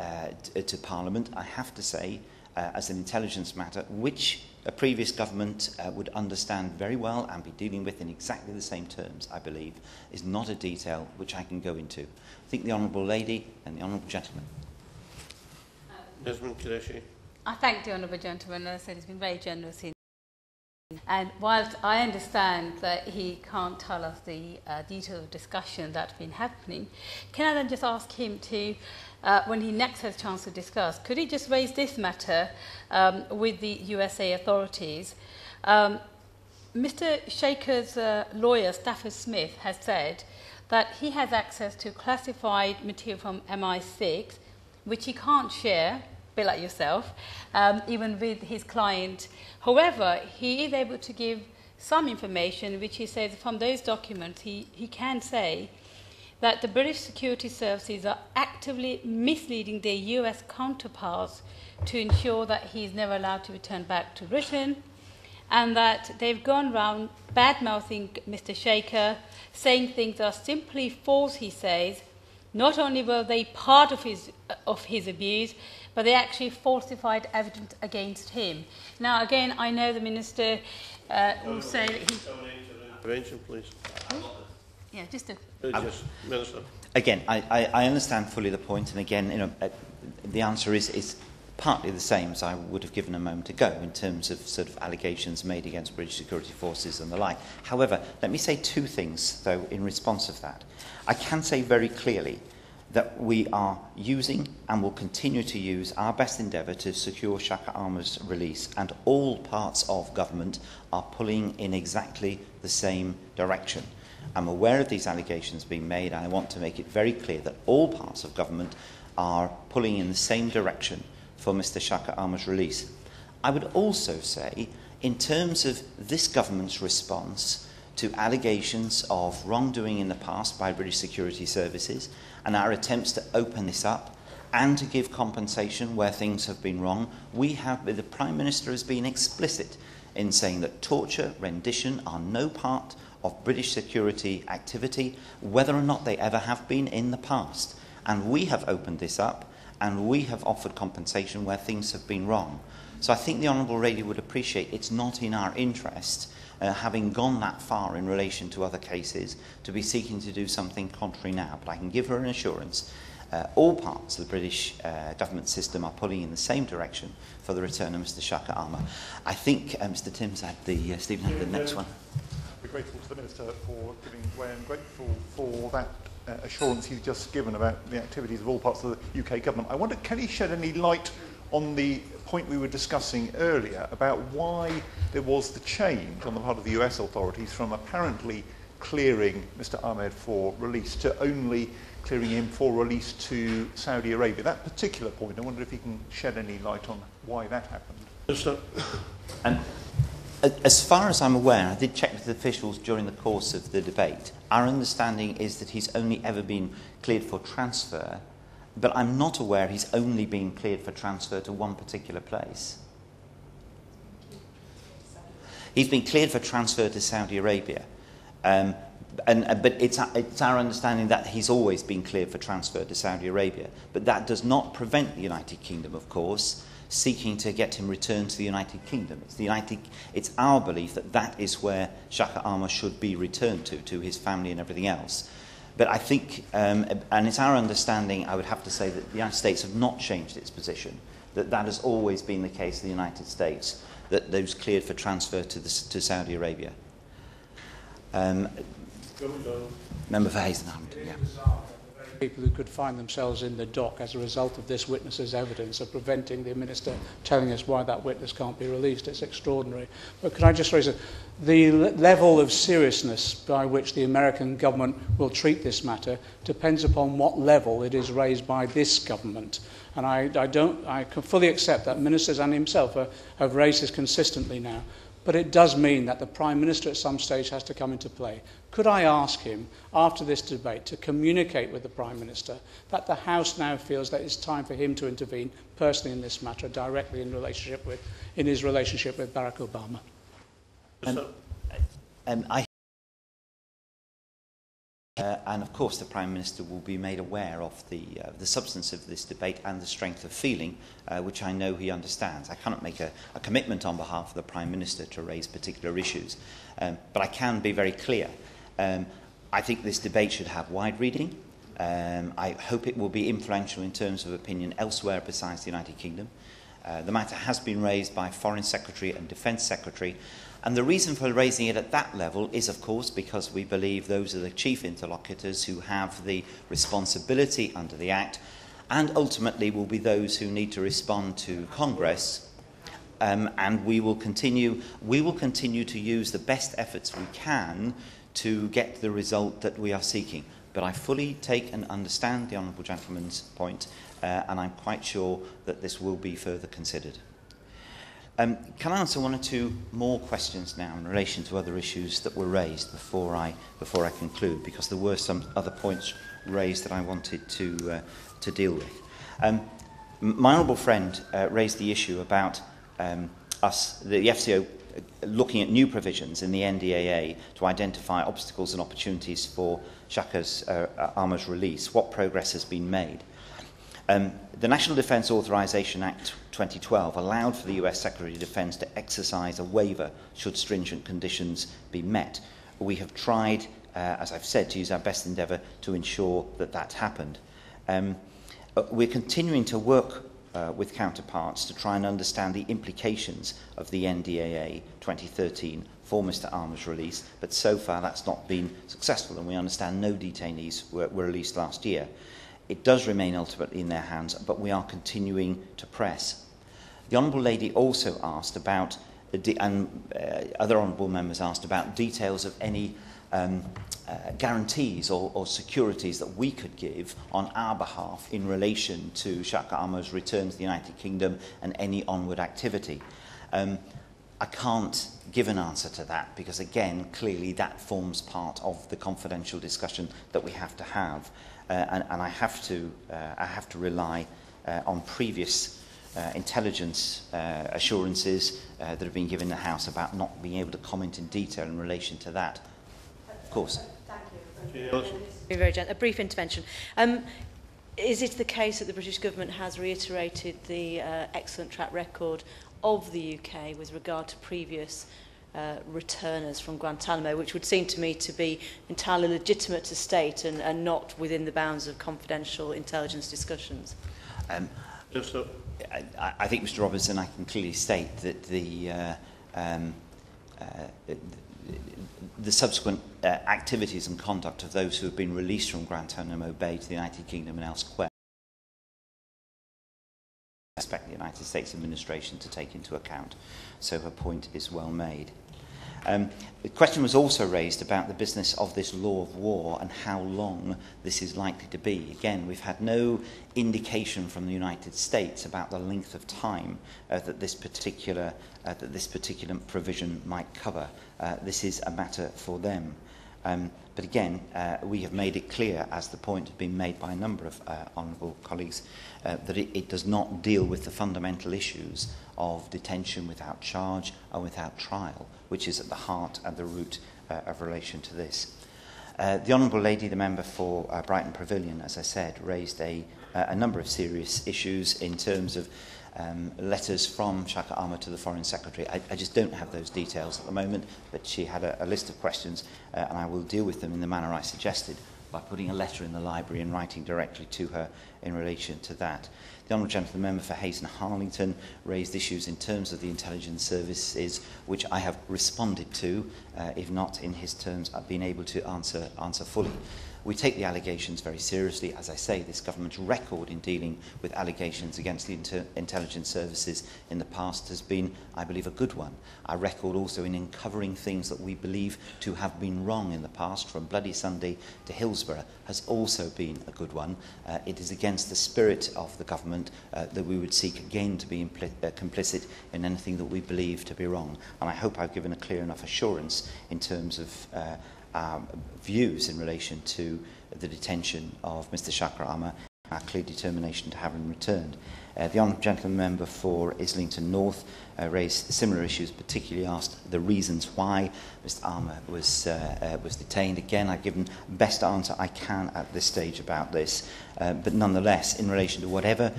to Parliament, I have to say, as an intelligence matter, which a previous government would understand very well and be dealing with in exactly the same terms, I believe, is not a detail which I can go into. I think the Honourable Lady and the Honourable Gentleman. Desmond Qureshi. I thank the Honourable Gentleman, and I said he's been very generous in. And whilst I understand that he can't tell us the detailed discussion that's been happening, can I then just ask him to, when he next has a chance to discuss, could he just raise this matter with the USA authorities? Mr. Shaker's lawyer, Stafford Smith, has said that he has access to classified material from MI6, which he can't share, a bit like yourself, even with his client. However, he is able to give some information, which he says from those documents, he can say that the British security services are actively misleading their US counterparts to ensure that he's never allowed to return back to Britain, and that they've gone round bad-mouthing Mr. Shaker, saying things are simply false, he says. Not only were they part of his abuse, but they actually falsified evidence against him. Now, again, I know the Minister will say that he... Intervention, please. Yeah, just a... Minister. Again, I understand fully the point, and again, the answer is partly the same as I would have given a moment ago in terms of sort of allegations made against British security forces and the like. However, let me say two things, though, in response of that. I can say very clearly that we are using and will continue to use our best endeavour to secure Shaker Aamer's release, and all parts of government are pulling in exactly the same direction. I'm aware of these allegations being made, and I want to make it very clear that all parts of government are pulling in the same direction for Mr. Shaker Aamer's release. I would also say, in terms of this government's response to allegations of wrongdoing in the past by British security services and our attempts to open this up and to give compensation where things have been wrong, the Prime Minister has been explicit in saying that torture, rendition are no part of British security activity, whether or not they ever have been in the past. And we have opened this up, and we have offered compensation where things have been wrong. So I think the Honourable Lady would appreciate it's not in our interest, having gone that far in relation to other cases, to be seeking to do something contrary now. But I can give her an assurance. All parts of the British government system are pulling in the same direction for the return of Mr. Shaker Aamer. I think Mr. Timms had Stephen had the next one. We're grateful to the Minister for giving way and grateful for that assurance he's just given about the activities of all parts of the UK government. I wonder, can he shed any light on the point we were discussing earlier about why there was the change on the part of the US authorities from apparently clearing Mr. Ahmed for release to only clearing him for release to Saudi Arabia? That particular point, I wonder if he can shed any light on why that happened. As far as I'm aware, I did check with officials during the course of the debate. Our understanding is that he's only ever been cleared for transfer, but I'm not aware he's only been cleared for transfer to one particular place. He's been cleared for transfer to Saudi Arabia. But it's our understanding that he's always been cleared for transfer to Saudi Arabia. But that does not prevent the United Kingdom, of course, seeking to get him returned to the United Kingdom. It's our belief that that is where Shaker Aamer should be returned to his family and everything else. But I think, and it's our understanding, I would have to say, that the United States have not changed its position, that has always been the case in the United States, that those cleared for transfer to Saudi Arabia. Member for Hazelham. Yeah. People who could find themselves in the dock as a result of this witness's evidence are preventing the minister telling us why that witness can't be released. It's extraordinary. But could I just raise the level of seriousness by which the American government will treat this matter depends upon what level it is raised by this government. And I can fully accept that ministers and himself have raised this consistently now. But it does mean that the Prime Minister at some stage has to come into play. Could I ask him, after this debate, to communicate with the Prime Minister that the House now feels that it's time for him to intervene personally in this matter, directly in his relationship with Barack Obama? And of course the Prime Minister will be made aware of the substance of this debate and the strength of feeling, which I know he understands. I cannot make a commitment on behalf of the Prime Minister to raise particular issues, but I can be very clear. I think this debate should have wide reading. I hope it will be influential in terms of opinion elsewhere besides the United Kingdom. The matter has been raised by Foreign Secretary and Defence Secretary, and the reason for raising it at that level is, of course, because we believe those are the chief interlocutors who have the responsibility under the Act, and ultimately will be those who need to respond to Congress. And we will continue to use the best efforts we can to get the result that we are seeking. But I fully take and understand the Honourable Gentleman's point, and I'm quite sure that this will be further considered. Can I answer one or two more questions now in relation to other issues that were raised before I conclude, because there were some other points raised that I wanted to deal with. My honourable friend raised the issue about the FCO looking at new provisions in the NDAA to identify obstacles and opportunities for Shaker Aamer's release. What progress has been made? The National Defence Authorization Act 2012 allowed for the US Secretary of Defence to exercise a waiver should stringent conditions be met. We have tried, as I've said, to use our best endeavour to ensure that that happened. We're continuing to work with counterparts to try and understand the implications of the NDAA 2013 for Mr. Aamer's release, but so far that's not been successful, and we understand no detainees were released last year. It does remain ultimately in their hands, but we are continuing to press. The Honourable Lady also asked about, and other Honourable Members asked about details of any guarantees or securities that we could give on our behalf in relation to Shaker Aamer's return to the United Kingdom and any onward activity. I can't give an answer to that because, again, clearly that forms part of the confidential discussion that we have to have. And I have to rely on previous intelligence assurances that have been given the House about not being able to comment in detail in relation to that. Of course. Thank you. Very gentle. A brief intervention. Is it the case that the British government has reiterated the excellent track record of the UK with regard to previous returners from Guantanamo, which would seem to me to be entirely legitimate to state and not within the bounds of confidential intelligence discussions? I think, Mr. Robertson, I can clearly state that the subsequent activities and conduct of those who have been released from Guantanamo Bay to the United Kingdom and elsewhere. I expect the United States administration to take into account. So her point is well made. The question was also raised about the business of this law of war and how long this is likely to be. Again, we've had no indication from the United States about the length of time that this particular provision might cover. This is a matter for them. But again, we have made it clear, as the point has been made by a number of honourable colleagues, that it does not deal with the fundamental issues of detention without charge and without trial, which is at the heart and the root of relation to this. The Honourable Lady, the member for Brighton Pavilion, as I said, raised a number of serious issues in terms of letters from Shaker Aamer to the Foreign Secretary. I just don't have those details at the moment, but she had a list of questions, and I will deal with them in the manner I suggested by putting a letter in the library and writing directly to her in relation to that. The Honourable Gentleman Member for Hayes and Harlington raised issues in terms of the intelligence services, which I have responded to, if not in his terms, I've been able to answer fully. We take the allegations very seriously. As I say, this government's record in dealing with allegations against the intelligence services in the past has been, I believe, a good one. Our record also in uncovering things that we believe to have been wrong in the past, from Bloody Sunday to Hillsborough, has also been a good one. It is against the spirit of the government that we would seek again to be complicit in anything that we believe to be wrong. And I hope I've given a clear enough assurance in terms of our views in relation to the detention of Mr Shaker Aamer, our clear determination to have him returned. The Honourable Gentleman Member for Islington North raised similar issues, particularly asked the reasons why Mr Aamer was detained. Again, I've given the best answer I can at this stage about this, but nonetheless, in relation to whatever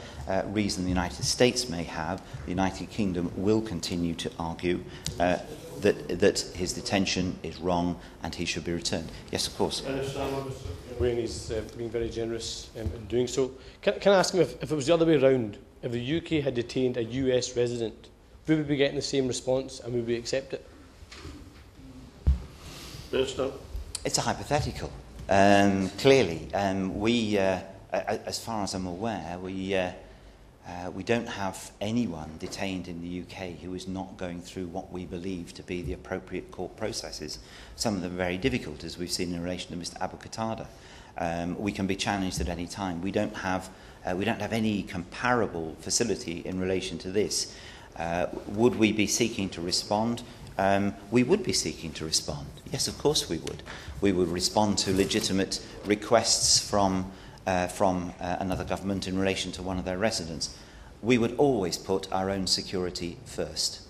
reason the United States may have, the United Kingdom will continue to argue that his detention is wrong and he should be returned. Yes, of course. Wayne, he's been very generous in doing so. Can I ask him if it was the other way around, if the UK had detained a US resident, would we be getting the same response and would we accept it? Minister? It's a hypothetical. Clearly, we, as far as I'm aware, we don't have anyone detained in the UK who is not going through what we believe to be the appropriate court processes. Some of them are very difficult, as we've seen in relation to Mr Abu Qatada. We can be challenged at any time. We don't have any comparable facility in relation to this. Would we be seeking to respond? We would be seeking to respond. Yes, of course we would. We would respond to legitimate requests from another government in relation to one of their residents. We would always put our own security first.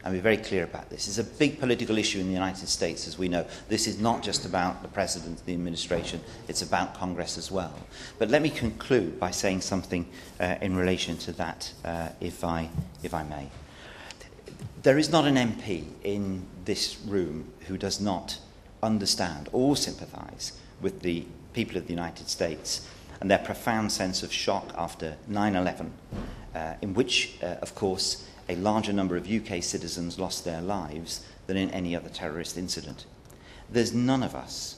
And be very clear about this. It's a big political issue in the United States, as we know. This is not just about the President, the administration, it's about Congress as well. But let me conclude by saying something in relation to that, if I may. There is not an MP in this room who does not understand or sympathise with the people of the United States and their profound sense of shock after 9/11, in which, of course, a larger number of UK citizens lost their lives than in any other terrorist incident. There's none of us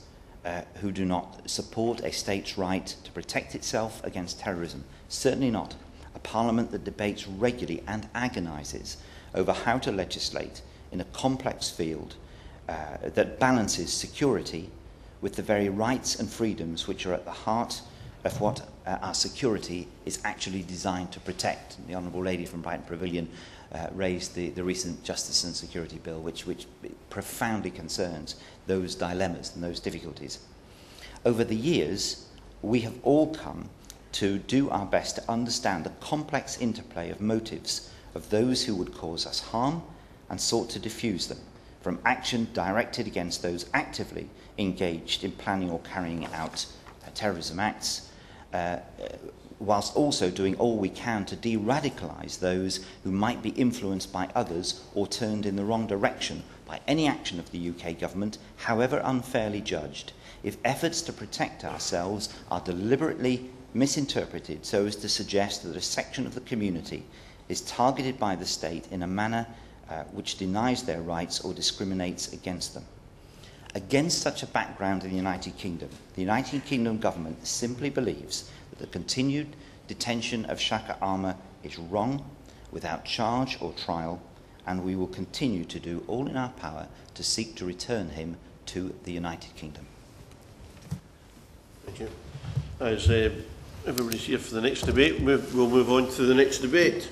who do not support a state's right to protect itself against terrorism. Certainly not a parliament that debates regularly and agonises over how to legislate in a complex field that balances security with the very rights and freedoms which are at the heart of what our security is actually designed to protect. And the Honourable Lady from Brighton Pavilion raised the recent Justice and Security Bill, which profoundly concerns those dilemmas and those difficulties. Over the years, we have all come to do our best to understand the complex interplay of motives of those who would cause us harm and sought to diffuse them, from action directed against those actively engaged in planning or carrying out terrorism acts, whilst also doing all we can to de-radicalise those who might be influenced by others or turned in the wrong direction by any action of the UK government, however unfairly judged, if efforts to protect ourselves are deliberately misinterpreted so as to suggest that a section of the community is targeted by the state in a manner which denies their rights or discriminates against them. Against such a background in the United Kingdom government simply believes that the continued detention of Shaker Aamer is wrong, without charge or trial, and we will continue to do all in our power to seek to return him to the United Kingdom. Thank you. As everybody's here for the next debate, we'll move on to the next debate,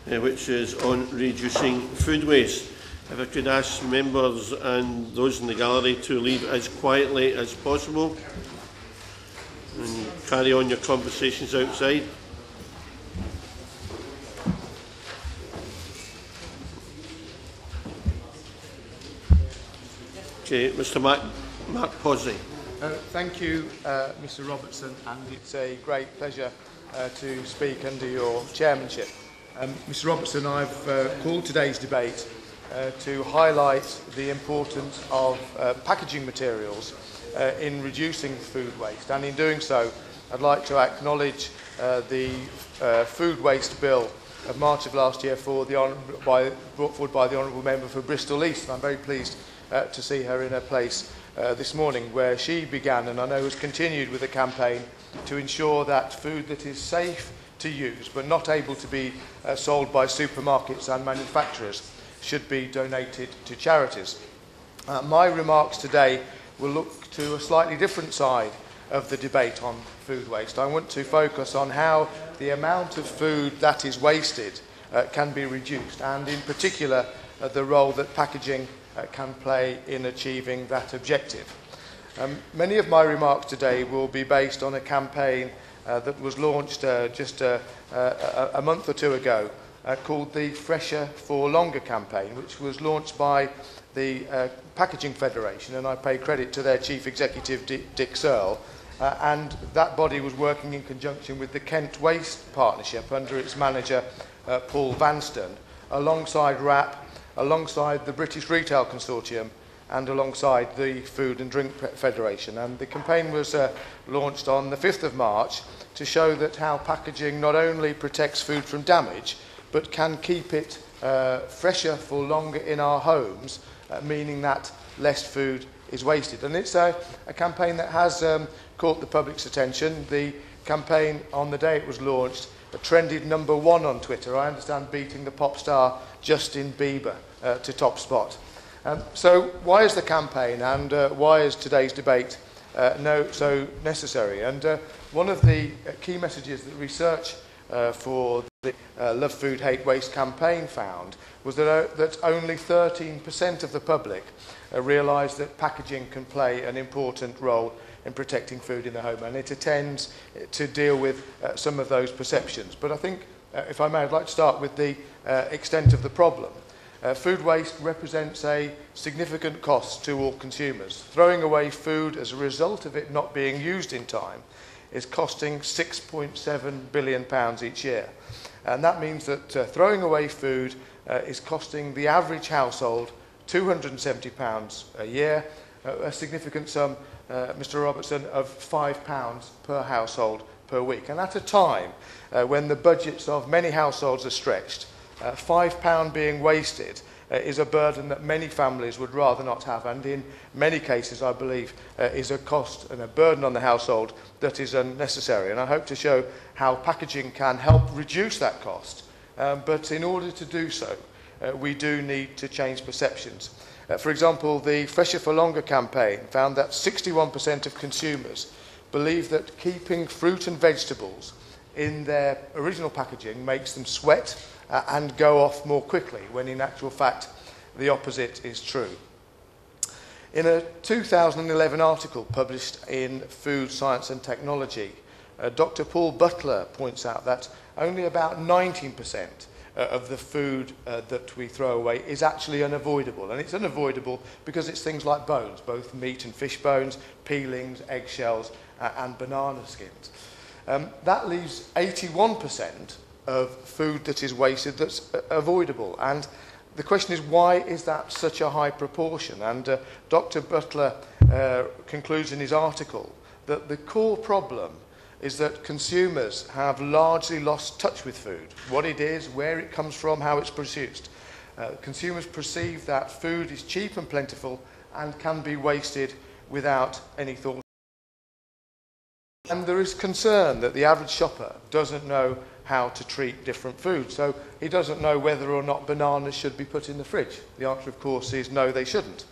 which is on reducing food waste. If I could ask members and those in the gallery to leave as quietly as possible and carry on your conversations outside. Okay, Mr. Mark Posey. Thank you, Mr. Robertson, and it's a great pleasure to speak under your chairmanship. Mr. Robertson, I've called today's debate to highlight the importance of packaging materials in reducing food waste, and in doing so, I'd like to acknowledge the food waste bill of March of last year brought forward by the Honourable Member for Bristol East. And I'm very pleased to see her in her place this morning, where she began and I know has continued with a campaign to ensure that food that is safe to use but not able to be sold by supermarkets and manufacturers should be donated to charities. My remarks today will look to a slightly different side of the debate on food waste. I want to focus on how the amount of food that is wasted can be reduced, and in particular the role that packaging can play in achieving that objective. Many of my remarks today will be based on a campaign that was launched just a month or two ago called the Fresher for Longer campaign, which was launched by the Packaging Federation, and I pay credit to their Chief Executive, Dick Searle, and that body was working in conjunction with the Kent Waste Partnership under its manager, Paul Vanston, alongside RAP, alongside the British Retail Consortium, and alongside the Food and Drink Federation. And the campaign was launched on the 5th of March to show that how packaging not only protects food from damage, but can keep it fresher for longer in our homes, meaning that less food is wasted. And it's a campaign that has caught the public's attention. The campaign, on the day it was launched, trended #1 on Twitter, I understand beating the pop star Justin Bieber to top spot. So why is the campaign, and why is today's debate so necessary? And one of the key messages that research for the Love Food, Hate Waste campaign found was that only 13% of the public realise that packaging can play an important role in protecting food in the home, and it attends to deal with some of those perceptions. But I think, if I may, I'd like to start with the extent of the problem. Food waste represents a significant cost to all consumers. Throwing away food as a result of it not being used in time is costing £6.7 billion each year. And that means that throwing away food is costing the average household £270 a year, a significant sum, Mr. Robertson, of £5 per household per week. And at a time when the budgets of many households are stretched, £5 being wasted is a burden that many families would rather not have, and in many cases, I believe, is a cost and a burden on the household that is unnecessary. And I hope to show how packaging can help reduce that cost. But in order to do so, we do need to change perceptions. For example, the Fresher for Longer campaign found that 61% of consumers believe that keeping fruit and vegetables in their original packaging makes them sweat and go off more quickly, when in actual fact the opposite is true. In a 2011 article published in Food, Science and Technology, Dr. Paul Butler points out that only about 19% of the food that we throw away is actually unavoidable. And it's unavoidable because it's things like bones, both meat and fish bones, peelings, eggshells and banana skins. That leaves 81% of food that is wasted that's avoidable. And the question is, why is that such a high proportion? And Dr. Butler concludes in his article that the core problem is that consumers have largely lost touch with food, what it is, where it comes from, how it's produced. Consumers perceive that food is cheap and plentiful and can be wasted without any thought. And there is concern that the average shopper doesn't know how to treat different foods. So he doesn't know whether or not bananas should be put in the fridge. The answer, of course, is no, they shouldn't.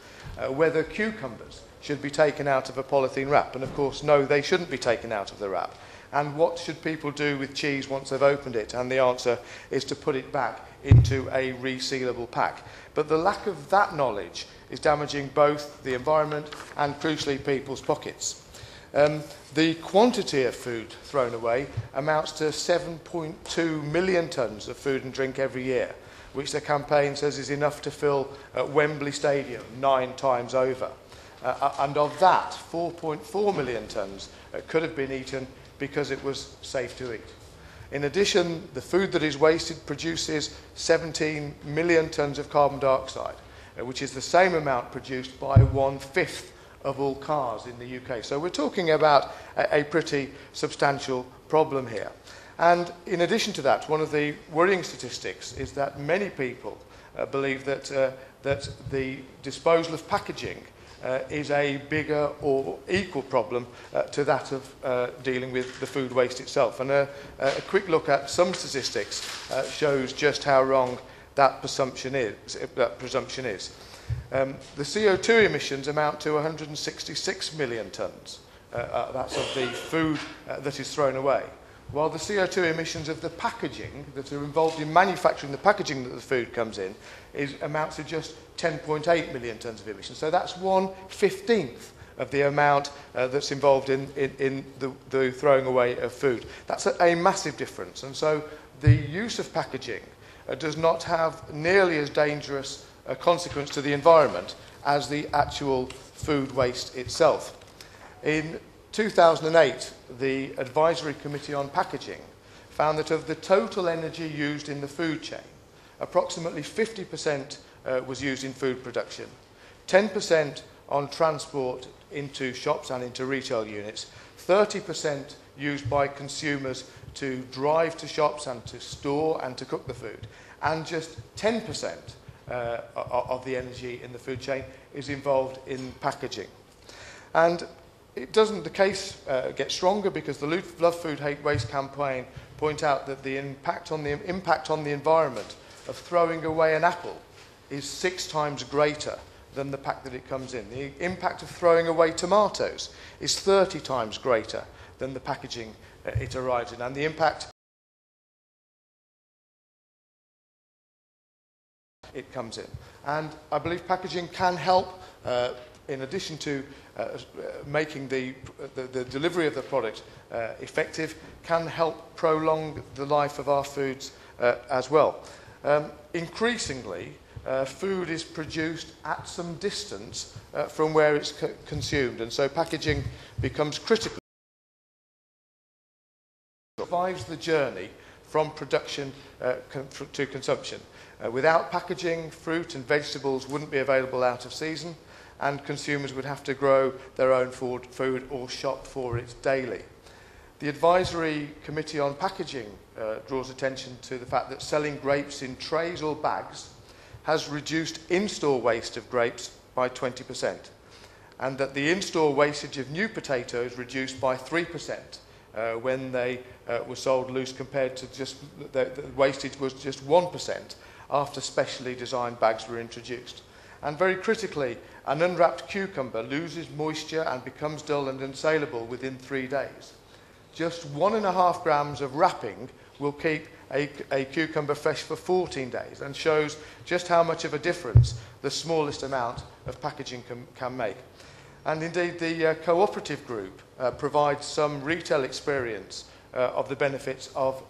Whether cucumbers should be taken out of a polythene wrap. And, of course, no, they shouldn't be taken out of the wrap. And what should people do with cheese once they've opened it? And the answer is to put it back into a resealable pack. But the lack of that knowledge is damaging both the environment and, crucially, people's pockets. The quantity of food thrown away amounts to 7.2 million tonnes of food and drink every year, which the campaign says is enough to fill Wembley Stadium 9 times over. And of that, 4.4 million tonnes could have been eaten because it was safe to eat. In addition, the food that is wasted produces 17 million tonnes of carbon dioxide, which is the same amount produced by 1/5 of all cars in the UK. So we're talking about a pretty substantial problem here. And in addition to that, one of the worrying statistics is that many people believe that, that the disposal of packaging is a bigger or equal problem to that of dealing with the food waste itself. And a quick look at some statistics shows just how wrong that presumption is. The CO2 emissions amount to 166 million tonnes. That's of the food that is thrown away. While the CO2 emissions of the packaging that are involved in manufacturing the packaging that the food comes in amounts to just 10.8 million tonnes of emissions. So that's 1/15 of the amount that's involved in the throwing away of food. That's a massive difference. And so the use of packaging does not have nearly as dangerous a consequence to the environment as the actual food waste itself. In 2008, the Advisory Committee on Packaging found that of the total energy used in the food chain, approximately 50% was used in food production, 10% on transport into shops and into retail units, 30% used by consumers to drive to shops and to store and to cook the food, and just 10% of the energy in the food chain is involved in packaging. And the case gets stronger because the Love Food Hate Waste campaign point out that the impact on the environment of throwing away an apple is 6 times greater than the pack that it comes in. The impact of throwing away tomatoes is 30 times greater than the packaging it arrives in. And the impact it comes in. And I believe packaging can help, in addition to making the delivery of the product effective, can help prolong the life of our foods as well. Increasingly, food is produced at some distance from where it's consumed, and so packaging becomes critical. It survives the journey from production to consumption. Without packaging, fruit and vegetables wouldn't be available out of season, and consumers would have to grow their own food or shop for it daily. The Advisory Committee on Packaging draws attention to the fact that selling grapes in trays or bags has reduced in-store waste of grapes by 20%, and that the in-store wastage of new potatoes reduced by 3% when they were sold loose, compared to just the wastage was just 1% after specially designed bags were introduced. And very critically, an unwrapped cucumber loses moisture and becomes dull and unsaleable within 3 days. Just 1.5 grams of wrapping will keep a cucumber fresh for 14 days, and shows just how much of a difference the smallest amount of packaging can make. And indeed, the cooperative group provides some retail experience of the benefits of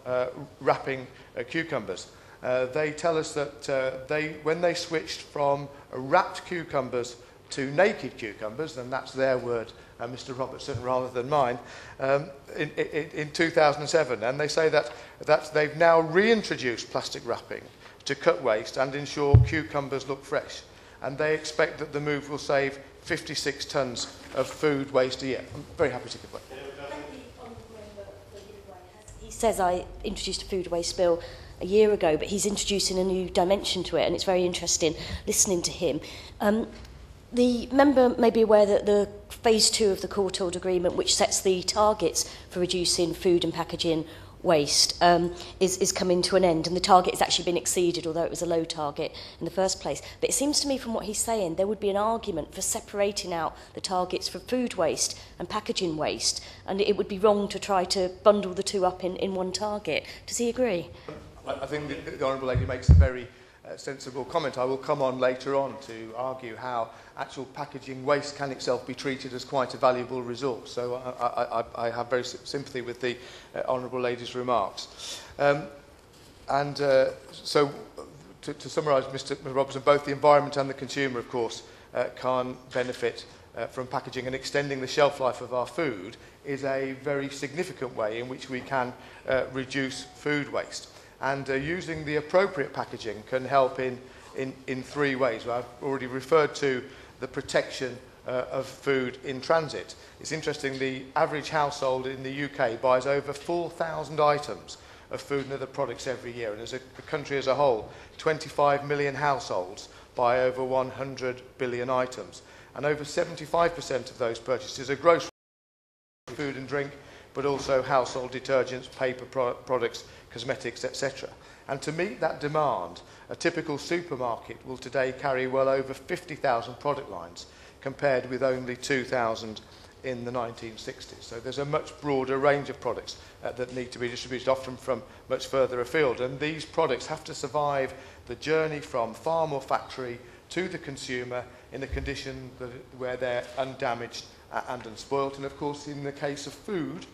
wrapping cucumbers. They tell us that when they switched from wrapped cucumbers to naked cucumbers, and that's their word, Mr. Robertson, rather than mine, in 2007, and they say that they've now reintroduced plastic wrapping to cut waste and ensure cucumbers look fresh, and they expect that the move will save 56 tonnes of food waste a year. I'm very happy to give way. He says I introduced a food waste bill a year ago, but he's introducing a new dimension to it, and it's very interesting listening to him. The member may be aware that the phase 2 of the court order agreement, which sets the targets for reducing food and packaging waste, is coming to an end, and the target has actually been exceeded, although it was a low target in the first place. But it seems to me from what he's saying, there would be an argument for separating out the targets for food waste and packaging waste, and it would be wrong to try to bundle the two up in one target. Does he agree? I think the Honourable Lady makes a very sensible comment. I will come on later on to argue how actual packaging waste can itself be treated as quite a valuable resource. So I have very sympathy with the Honourable Lady's remarks. So to summarise, Mr Robertson, both the environment and the consumer, of course, can benefit from packaging, and extending the shelf life of our food is a very significant way in which we can reduce food waste. And using the appropriate packaging can help in three ways. Well, I've already referred to the protection of food in transit. It's interesting, the average household in the UK buys over 4,000 items of food and other products every year. And as a country as a whole, 25 million households buy over 100 billion items. And over 75% of those purchases are grocery, food and drink, but also household detergents, paper products, cosmetics, etc. And to meet that demand, a typical supermarket will today carry well over 50,000 product lines, compared with only 2,000 in the 1960s. So there's a much broader range of products that need to be distributed, often from much further afield. And these products have to survive the journey from farm or factory to the consumer in a condition where they're undamaged and unspoilt. And of course, in the case of food,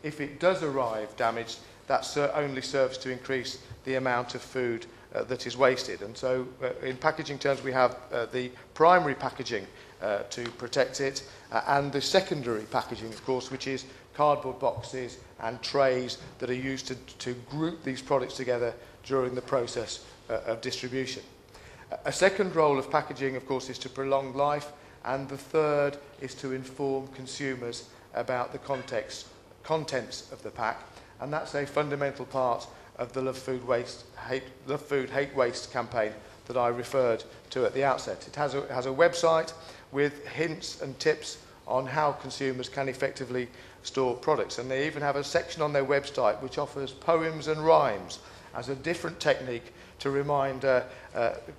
if it does arrive damaged, that only serves to increase the amount of food that is wasted. And so in packaging terms, we have the primary packaging to protect it, and the secondary packaging, of course, which is cardboard boxes and trays that are used to group these products together during the process of distribution. A second role of packaging, of course, is to prolong life, and the third is to inform consumers about the contents of the pack. And that's a fundamental part of the Love Food, Hate Waste campaign that I referred to at the outset. It has a website with hints and tips on how consumers can effectively store products. And they even have a section on their website which offers poems and rhymes as a different technique to remind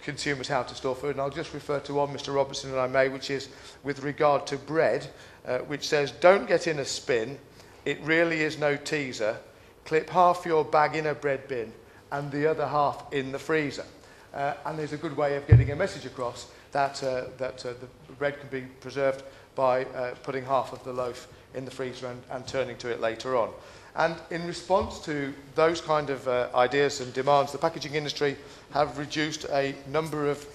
consumers how to store food. And I'll just refer to one, Mr Robertson, and I may, which is with regard to bread, which says, "Don't get in a spin, it really is no teaser. Clip half your bag in a bread bin and the other half in the freezer." And there's a good way of getting a message across that, the bread can be preserved by putting half of the loaf in the freezer and turning to it later on. And in response to those kind of ideas and demands, the packaging industry have reduced a number of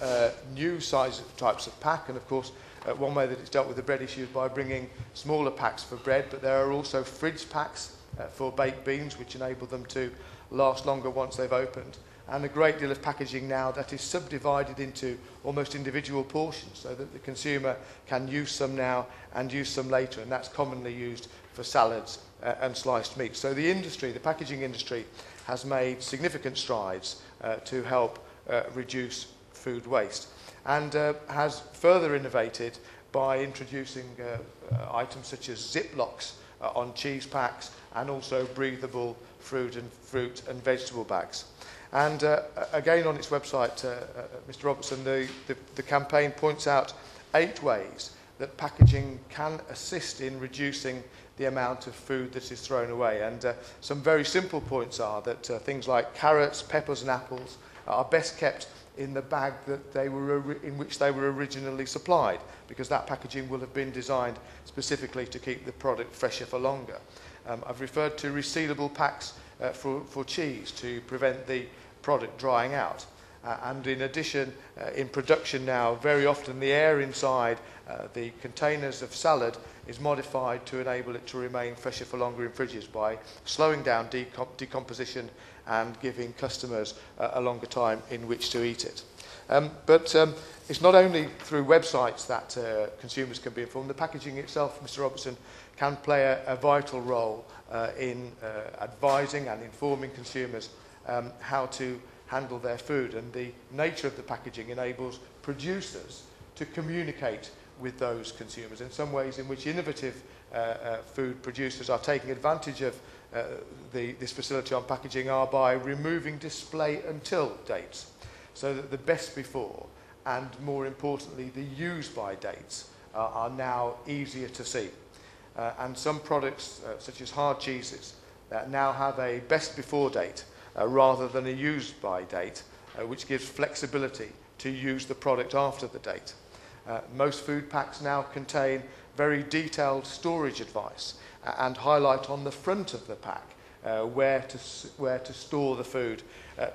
new types of pack. And of course, one way that it's dealt with the bread issue is by bringing smaller packs for bread, but there are also fridge packs for baked beans, which enable them to last longer once they've opened. And a great deal of packaging now that is subdivided into almost individual portions, so that the consumer can use some now and use some later, and that's commonly used for salads and sliced meat. So the industry, the packaging industry, has made significant strides to help reduce food waste, and has further innovated by introducing items such as Ziplocs on cheese packs, and also breathable fruit and vegetable bags. And again, on its website, Mr Robertson, the campaign points out 8 ways that packaging can assist in reducing the amount of food that is thrown away. And some very simple points are that things like carrots, peppers and apples are best kept in the bag that in which they were originally supplied, because that packaging will have been designed specifically to keep the product fresher for longer. I've referred to resealable packs for cheese to prevent the product drying out. And in addition, in production now, very often the air inside the containers of salad is modified to enable it to remain fresher for longer in fridges by slowing down decomposition and giving customers a longer time in which to eat it. But it's not only through websites that consumers can be informed. The packaging itself, Mr Robertson, can play a vital role in advising and informing consumers how to handle their food. And the nature of the packaging enables producers to communicate with those consumers, in some ways in which innovative food producers are taking advantage of this facility on packaging are by removing display until dates, so that the best before and, more importantly, the use by dates are now easier to see. And some products, such as hard cheeses, now have a best before date rather than a used by date, which gives flexibility to use the product after the date. Most food packs now contain very detailed storage advice and highlight on the front of the pack where to store the food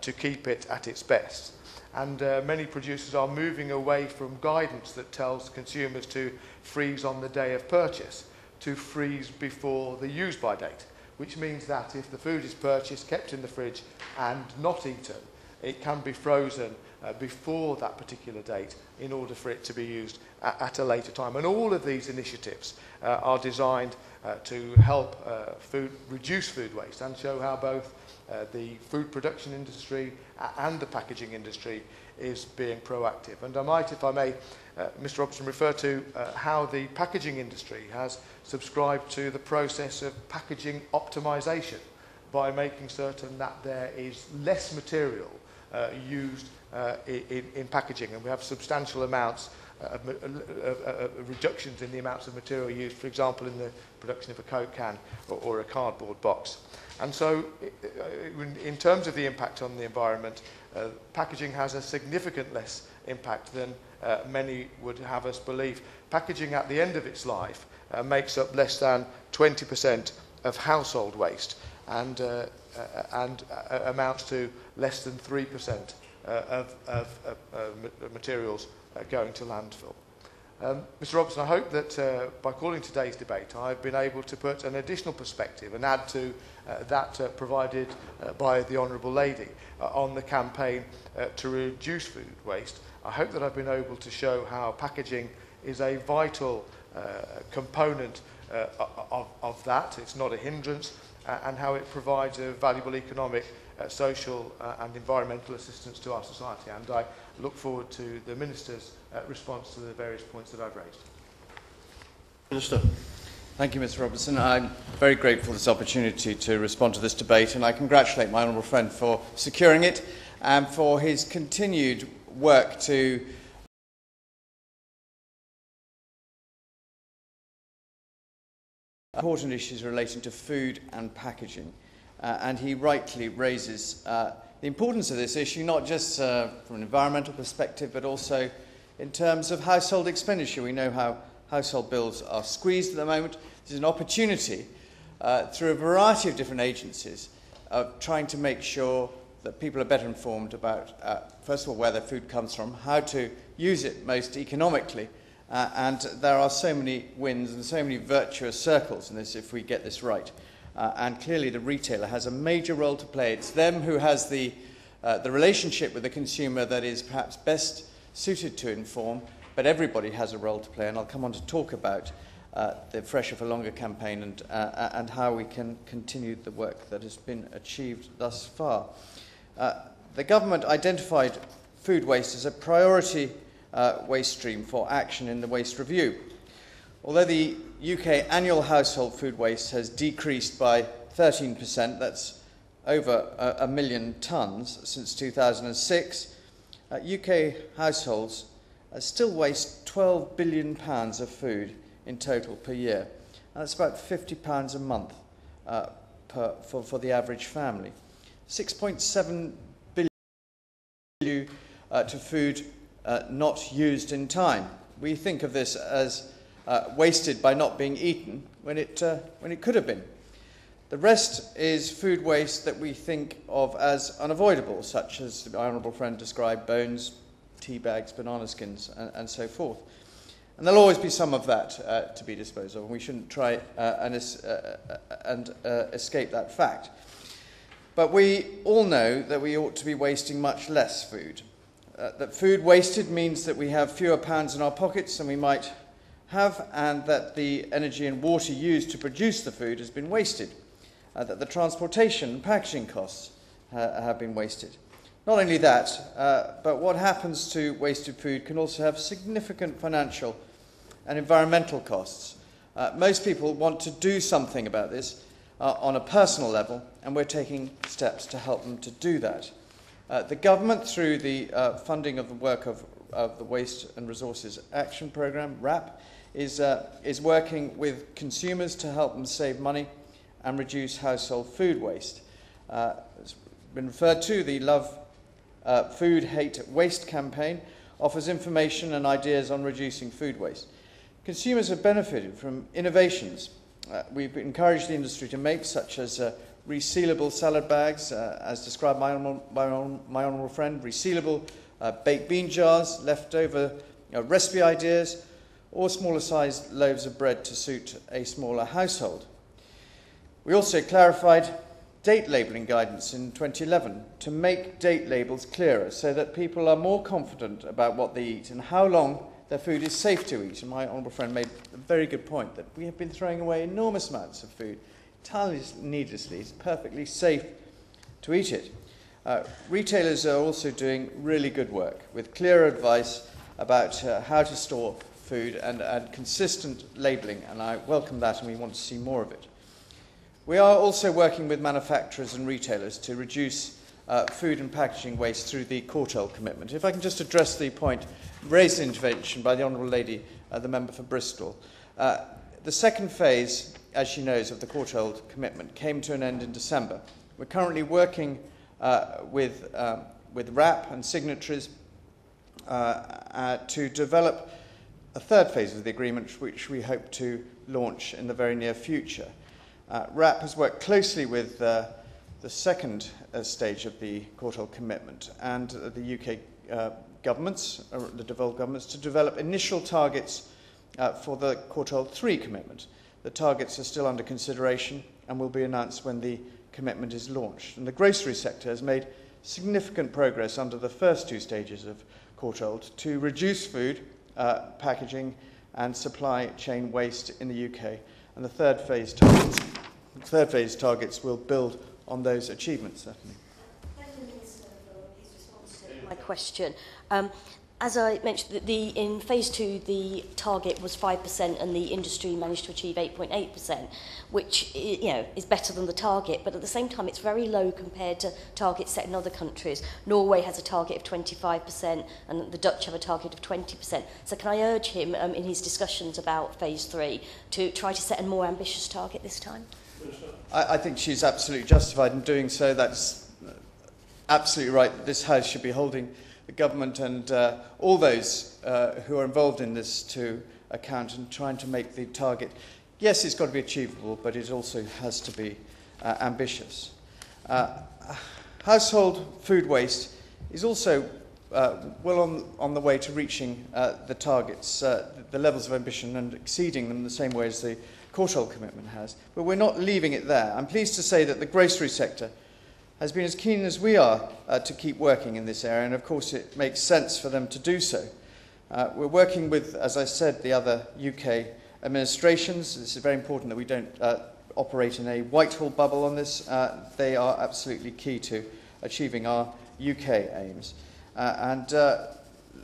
to keep it at its best. And many producers are moving away from guidance that tells consumers to freeze on the day of purchase to freeze before the use by date, which means that if the food is purchased, kept in the fridge and not eaten, it can be frozen before that particular date in order for it to be used at a later time. And all of these initiatives are designed to help reduce food waste and show how both the food production industry and the packaging industry is being proactive. And I might, if I may, Mr. Robertson, refer to how the packaging industry has subscribed to the process of packaging optimisation by making certain that there is less material used in packaging, and we have substantial amounts of reductions in the amounts of material used, for example, in the production of a Coke can or a cardboard box. And so, in terms of the impact on the environment, packaging has a significant less impact than many would have us believe. Packaging at the end of its life makes up less than 20% of household waste and amounts to less than 3% of materials going to landfill. Mr. Robertson, I hope that by calling today's debate, I've been able to put an additional perspective and add to that provided by the Honourable Lady on the campaign to reduce food waste. I hope that I've been able to show how packaging is a vital component of that. It's not a hindrance, and how it provides a valuable economic, social and environmental assistance to our society. And I look forward to the Minister's response to the various points that I've raised. Minister. Thank you, Mr. Robertson. I'm very grateful for this opportunity to respond to this debate, and I congratulate my honourable friend for securing it and for his continued work to important issues relating to food and packaging. And he rightly raises the importance of this issue, not just from an environmental perspective, but also in terms of household expenditure. We know how household bills are squeezed at the moment. There's an opportunity through a variety of different agencies of trying to make sure that people are better informed about, first of all, where their food comes from, how to use it most economically, and there are so many wins and so many virtuous circles in this if we get this right. And clearly the retailer has a major role to play. It's them who has the relationship with the consumer that is perhaps best suited to inform, but everybody has a role to play, and I'll come on to talk about the Fresher for Longer campaign and how we can continue the work that has been achieved thus far. The government identified food waste as a priority waste stream for action in the Waste Review. Although the UK annual household food waste has decreased by 13%, that's over 1 million tonnes since 2006, UK households still waste £12 billion of food in total per year. And that's about £50 a month for the average family. 6.7 billion to food not used in time. We think of this as wasted by not being eaten when it could have been. The rest is food waste that we think of as unavoidable, such as the honourable friend described: bones, tea bags, banana skins, and so forth. And there'll always be some of that to be disposed of, and we shouldn't try and escape that fact. But we all know that we ought to be wasting much less food. That food wasted means that we have fewer pounds in our pockets than we might have, and that the energy and water used to produce the food has been wasted. That the transportation and packaging costs have been wasted. Not only that, but what happens to wasted food can also have significant financial and environmental costs. Most people want to do something about this on a personal level, and we're taking steps to help them to do that. The government, through the funding of the work of the Waste and Resources Action Programme, WRAP, is working with consumers to help them save money and reduce household food waste. It's been referred to, the Love Food Hate Waste campaign offers information and ideas on reducing food waste. Consumers have benefited from innovations we've encouraged the industry to make, such as resealable salad bags, as described by my honourable friend, resealable baked bean jars, leftover recipe ideas, or smaller sized loaves of bread to suit a smaller household. We also clarified date labelling guidance in 2011 to make date labels clearer so that people are more confident about what they eat and how long their food is safe to eat. And my honourable friend made a very good point that we have been throwing away enormous amounts of food entirely needlessly. It's perfectly safe to eat it. Retailers are also doing really good work with clear advice about how to store food and consistent labelling, and I welcome that and we want to see more of it. We are also working with manufacturers and retailers to reduce food and packaging waste through the Courtauld commitment. If I can just address the point raised in intervention by the Honourable Lady, the member for Bristol. The second phase, as she knows, of the Courtauld commitment came to an end in December. We're currently working with WRAP and signatories to develop a third phase of the agreement, which we hope to launch in the very near future. WRAP has worked closely with the second stage of the Courtauld commitment and the UK governments, the devolved governments, to develop initial targets for the Courtauld 3 commitment. The targets are still under consideration and will be announced when the commitment is launched. And the grocery sector has made significant progress under the first two stages of Courtauld to reduce food, packaging and supply chain waste in the UK. And the third phase targets will build on those achievements, certainly. Thank you, Minister, for his response to my question. As I mentioned, in phase 2, the target was 5% and the industry managed to achieve 8.8%, which is better than the target, but at the same time it's very low compared to targets set in other countries. Norway has a target of 25% and the Dutch have a target of 20%. So can I urge him in his discussions about phase 3 to try to set a more ambitious target this time? I think she's absolutely justified in doing so. That's absolutely right. This House should be holding the government and all those who are involved in this to account and trying to make the target. Yes, it's got to be achievable, but it also has to be ambitious. Household food waste is also well on the way to reaching the targets, the levels of ambition and exceeding them in the same way as the Courtauld commitment has. But we're not leaving it there. I'm pleased to say that the grocery sector has been as keen as we are to keep working in this area, and of course it makes sense for them to do so. We're working with, as I said, the other UK administrations. This is very important that we don't operate in a Whitehall bubble on this. They are absolutely key to achieving our UK aims.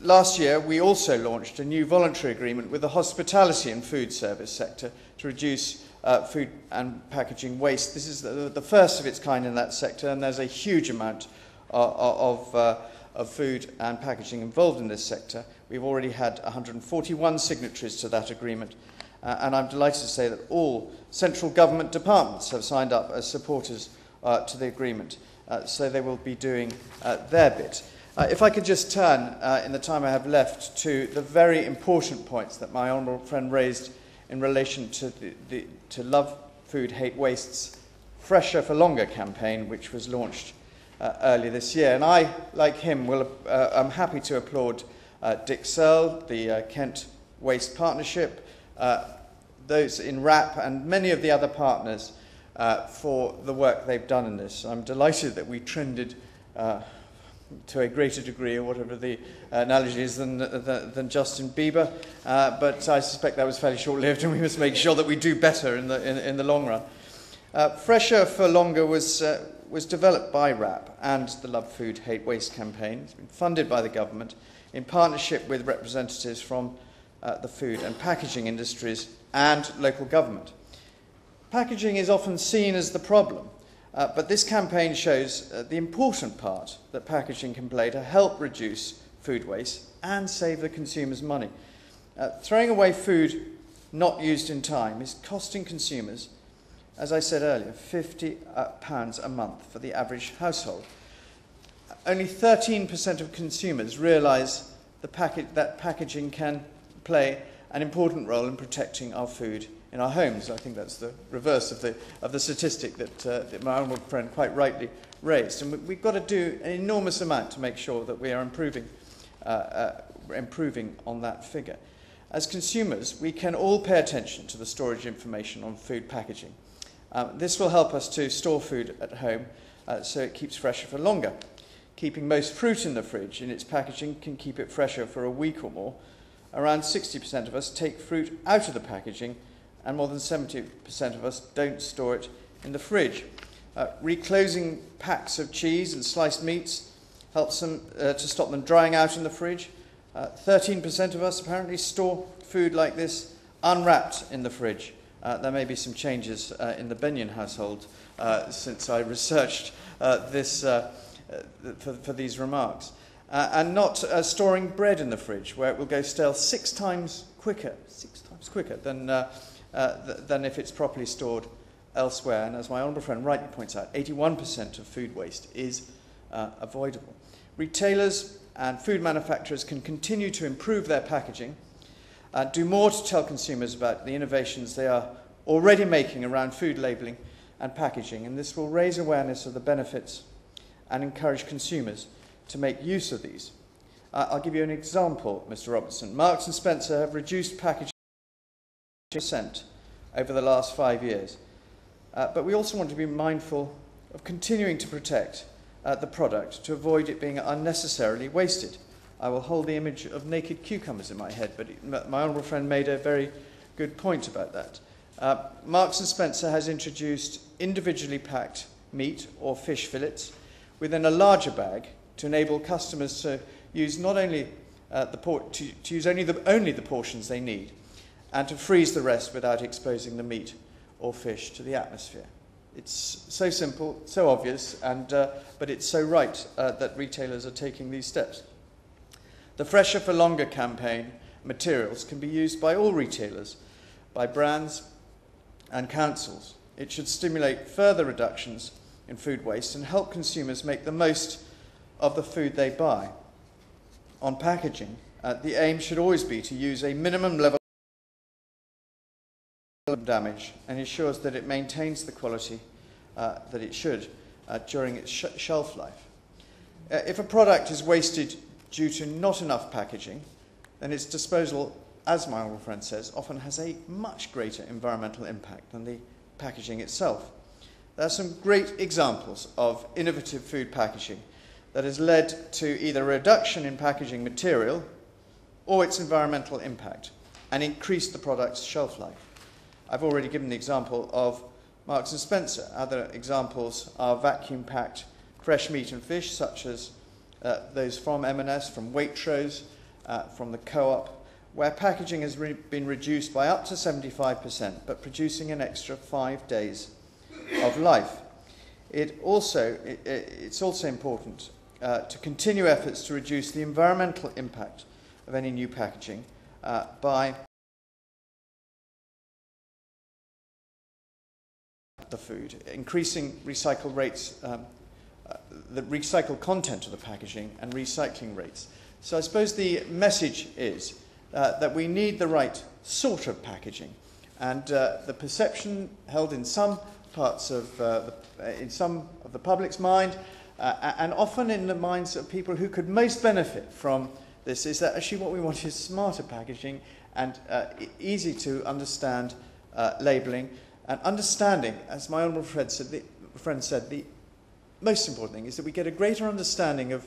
Last year we also launched a new voluntary agreement with the hospitality and food service sector to reduce food and packaging waste. This is the first of its kind in that sector, and there's a huge amount of food and packaging involved in this sector. We've already had 141 signatories to that agreement, and I'm delighted to say that all central government departments have signed up as supporters to the agreement, so they will be doing their bit. If I could just turn, in the time I have left, to the very important points that my honourable friend raised in relation to to Love Food Hate Waste's Fresher for Longer campaign, which was launched earlier this year. And I, like him, I'm happy to applaud Dick Searle, the Kent Waste Partnership, those in WRAP and many of the other partners for the work they've done in this. I'm delighted that we trended to a greater degree, or whatever the analogy is, than Justin Bieber. But I suspect that was fairly short-lived, and we must make sure that we do better in the long run. Fresher for Longer was developed by WRAP and the Love Food Hate Waste campaign. It's been funded by the government in partnership with representatives from the food and packaging industries and local government. Packaging is often seen as the problem, but this campaign shows the important part that packaging can play to help reduce food waste and save the consumers money. Throwing away food not used in time is costing consumers, as I said earlier, £50 a month for the average household. Only 13% of consumers realise that packaging can play an important role in protecting our food in our homes. I think that's the reverse of the statistic that my honourable friend quite rightly raised. And we've got to do an enormous amount to make sure that we are improving on that figure. As consumers, we can all pay attention to the storage information on food packaging. This will help us to store food at home so it keeps fresher for longer. Keeping most fruit in the fridge in its packaging can keep it fresher for a week or more. Around 60% of us take fruit out of the packaging, and more than 70% of us don't store it in the fridge. Reclosing packs of cheese and sliced meats helps them to stop them drying out in the fridge. 13% of us apparently store food like this unwrapped in the fridge. There may be some changes in the Benyon household since I researched this for these remarks. And not storing bread in the fridge, where it will go stale 6 times quicker than if it's properly stored elsewhere. And as my honourable friend rightly points out, 81% of food waste is avoidable. Retailers and food manufacturers can continue to improve their packaging, do more to tell consumers about the innovations they are already making around food labelling and packaging, and this will raise awareness of the benefits and encourage consumers to make use of these. I'll give you an example, Mr. Robertson. Marks and Spencer have reduced packaging 10% over the last 5 years, but we also want to be mindful of continuing to protect the product to avoid it being unnecessarily wasted. I will hold the image of naked cucumbers in my head, but my honourable friend made a very good point about that. Marks and Spencer has introduced individually packed meat or fish fillets within a larger bag to enable customers to use not only only the portions they need, and to freeze the rest without exposing the meat or fish to the atmosphere. It's so simple, so obvious, but it's so right that retailers are taking these steps. The Fresher for Longer campaign materials can be used by all retailers, by brands and councils. It should stimulate further reductions in food waste and help consumers make the most of the food they buy. On packaging, the aim should always be to use a minimum level of damage and ensures that it maintains the quality that it should during its shelf life. If a product is wasted due to not enough packaging, then its disposal, as my honourable friend says, often has a much greater environmental impact than the packaging itself. There are some great examples of innovative food packaging that has led to either a reduction in packaging material or its environmental impact and increased the product's shelf life. I've already given the example of Marks and Spencer. Other examples are vacuum-packed fresh meat and fish, such as those from M&S, from Waitrose, from the Co-op, where packaging has been reduced by up to 75%, but producing an extra 5 days of life. It's also important to continue efforts to reduce the environmental impact of any new packaging by the food, increasing recycle rates, the recycled content of the packaging and recycling rates. So I suppose the message is that we need the right sort of packaging, and the perception held in some parts of the public's mind and often in the minds of people who could most benefit from this is that actually what we want is smarter packaging and easy to understand labelling and understanding, as my honourable friend said, the most important thing is that we get a greater understanding of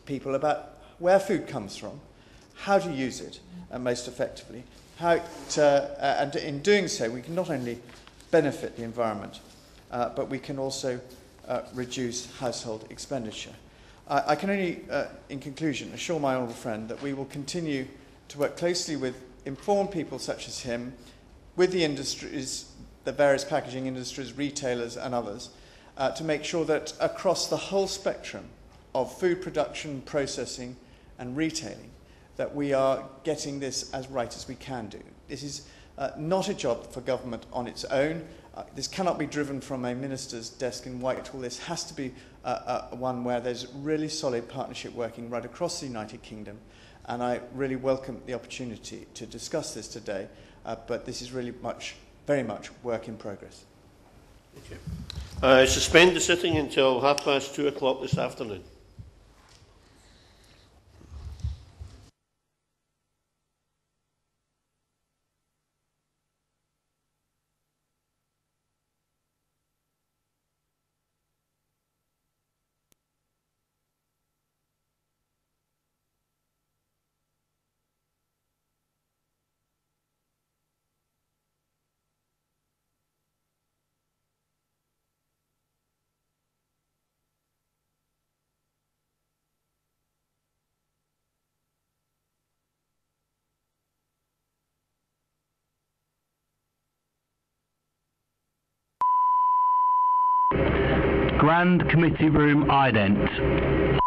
people about where food comes from, how to use it most effectively, and in doing so we can not only benefit the environment, but we can also reduce household expenditure. I can only, in conclusion, assure my honourable friend that we will continue to work closely with inform people such as him with the industries, the various packaging industries, retailers and others, to make sure that across the whole spectrum of food production, processing and retailing, that we are getting this as right as we can do. This is not a job for government on its own. This cannot be driven from a minister's desk in Whitehall. This has to be one where there's really solid partnership working right across the United Kingdom. And I really welcome the opportunity to discuss this today, but this is really very much work in progress. Thank you. I suspend the sitting until 2:30 this afternoon. Grand Committee Room ident.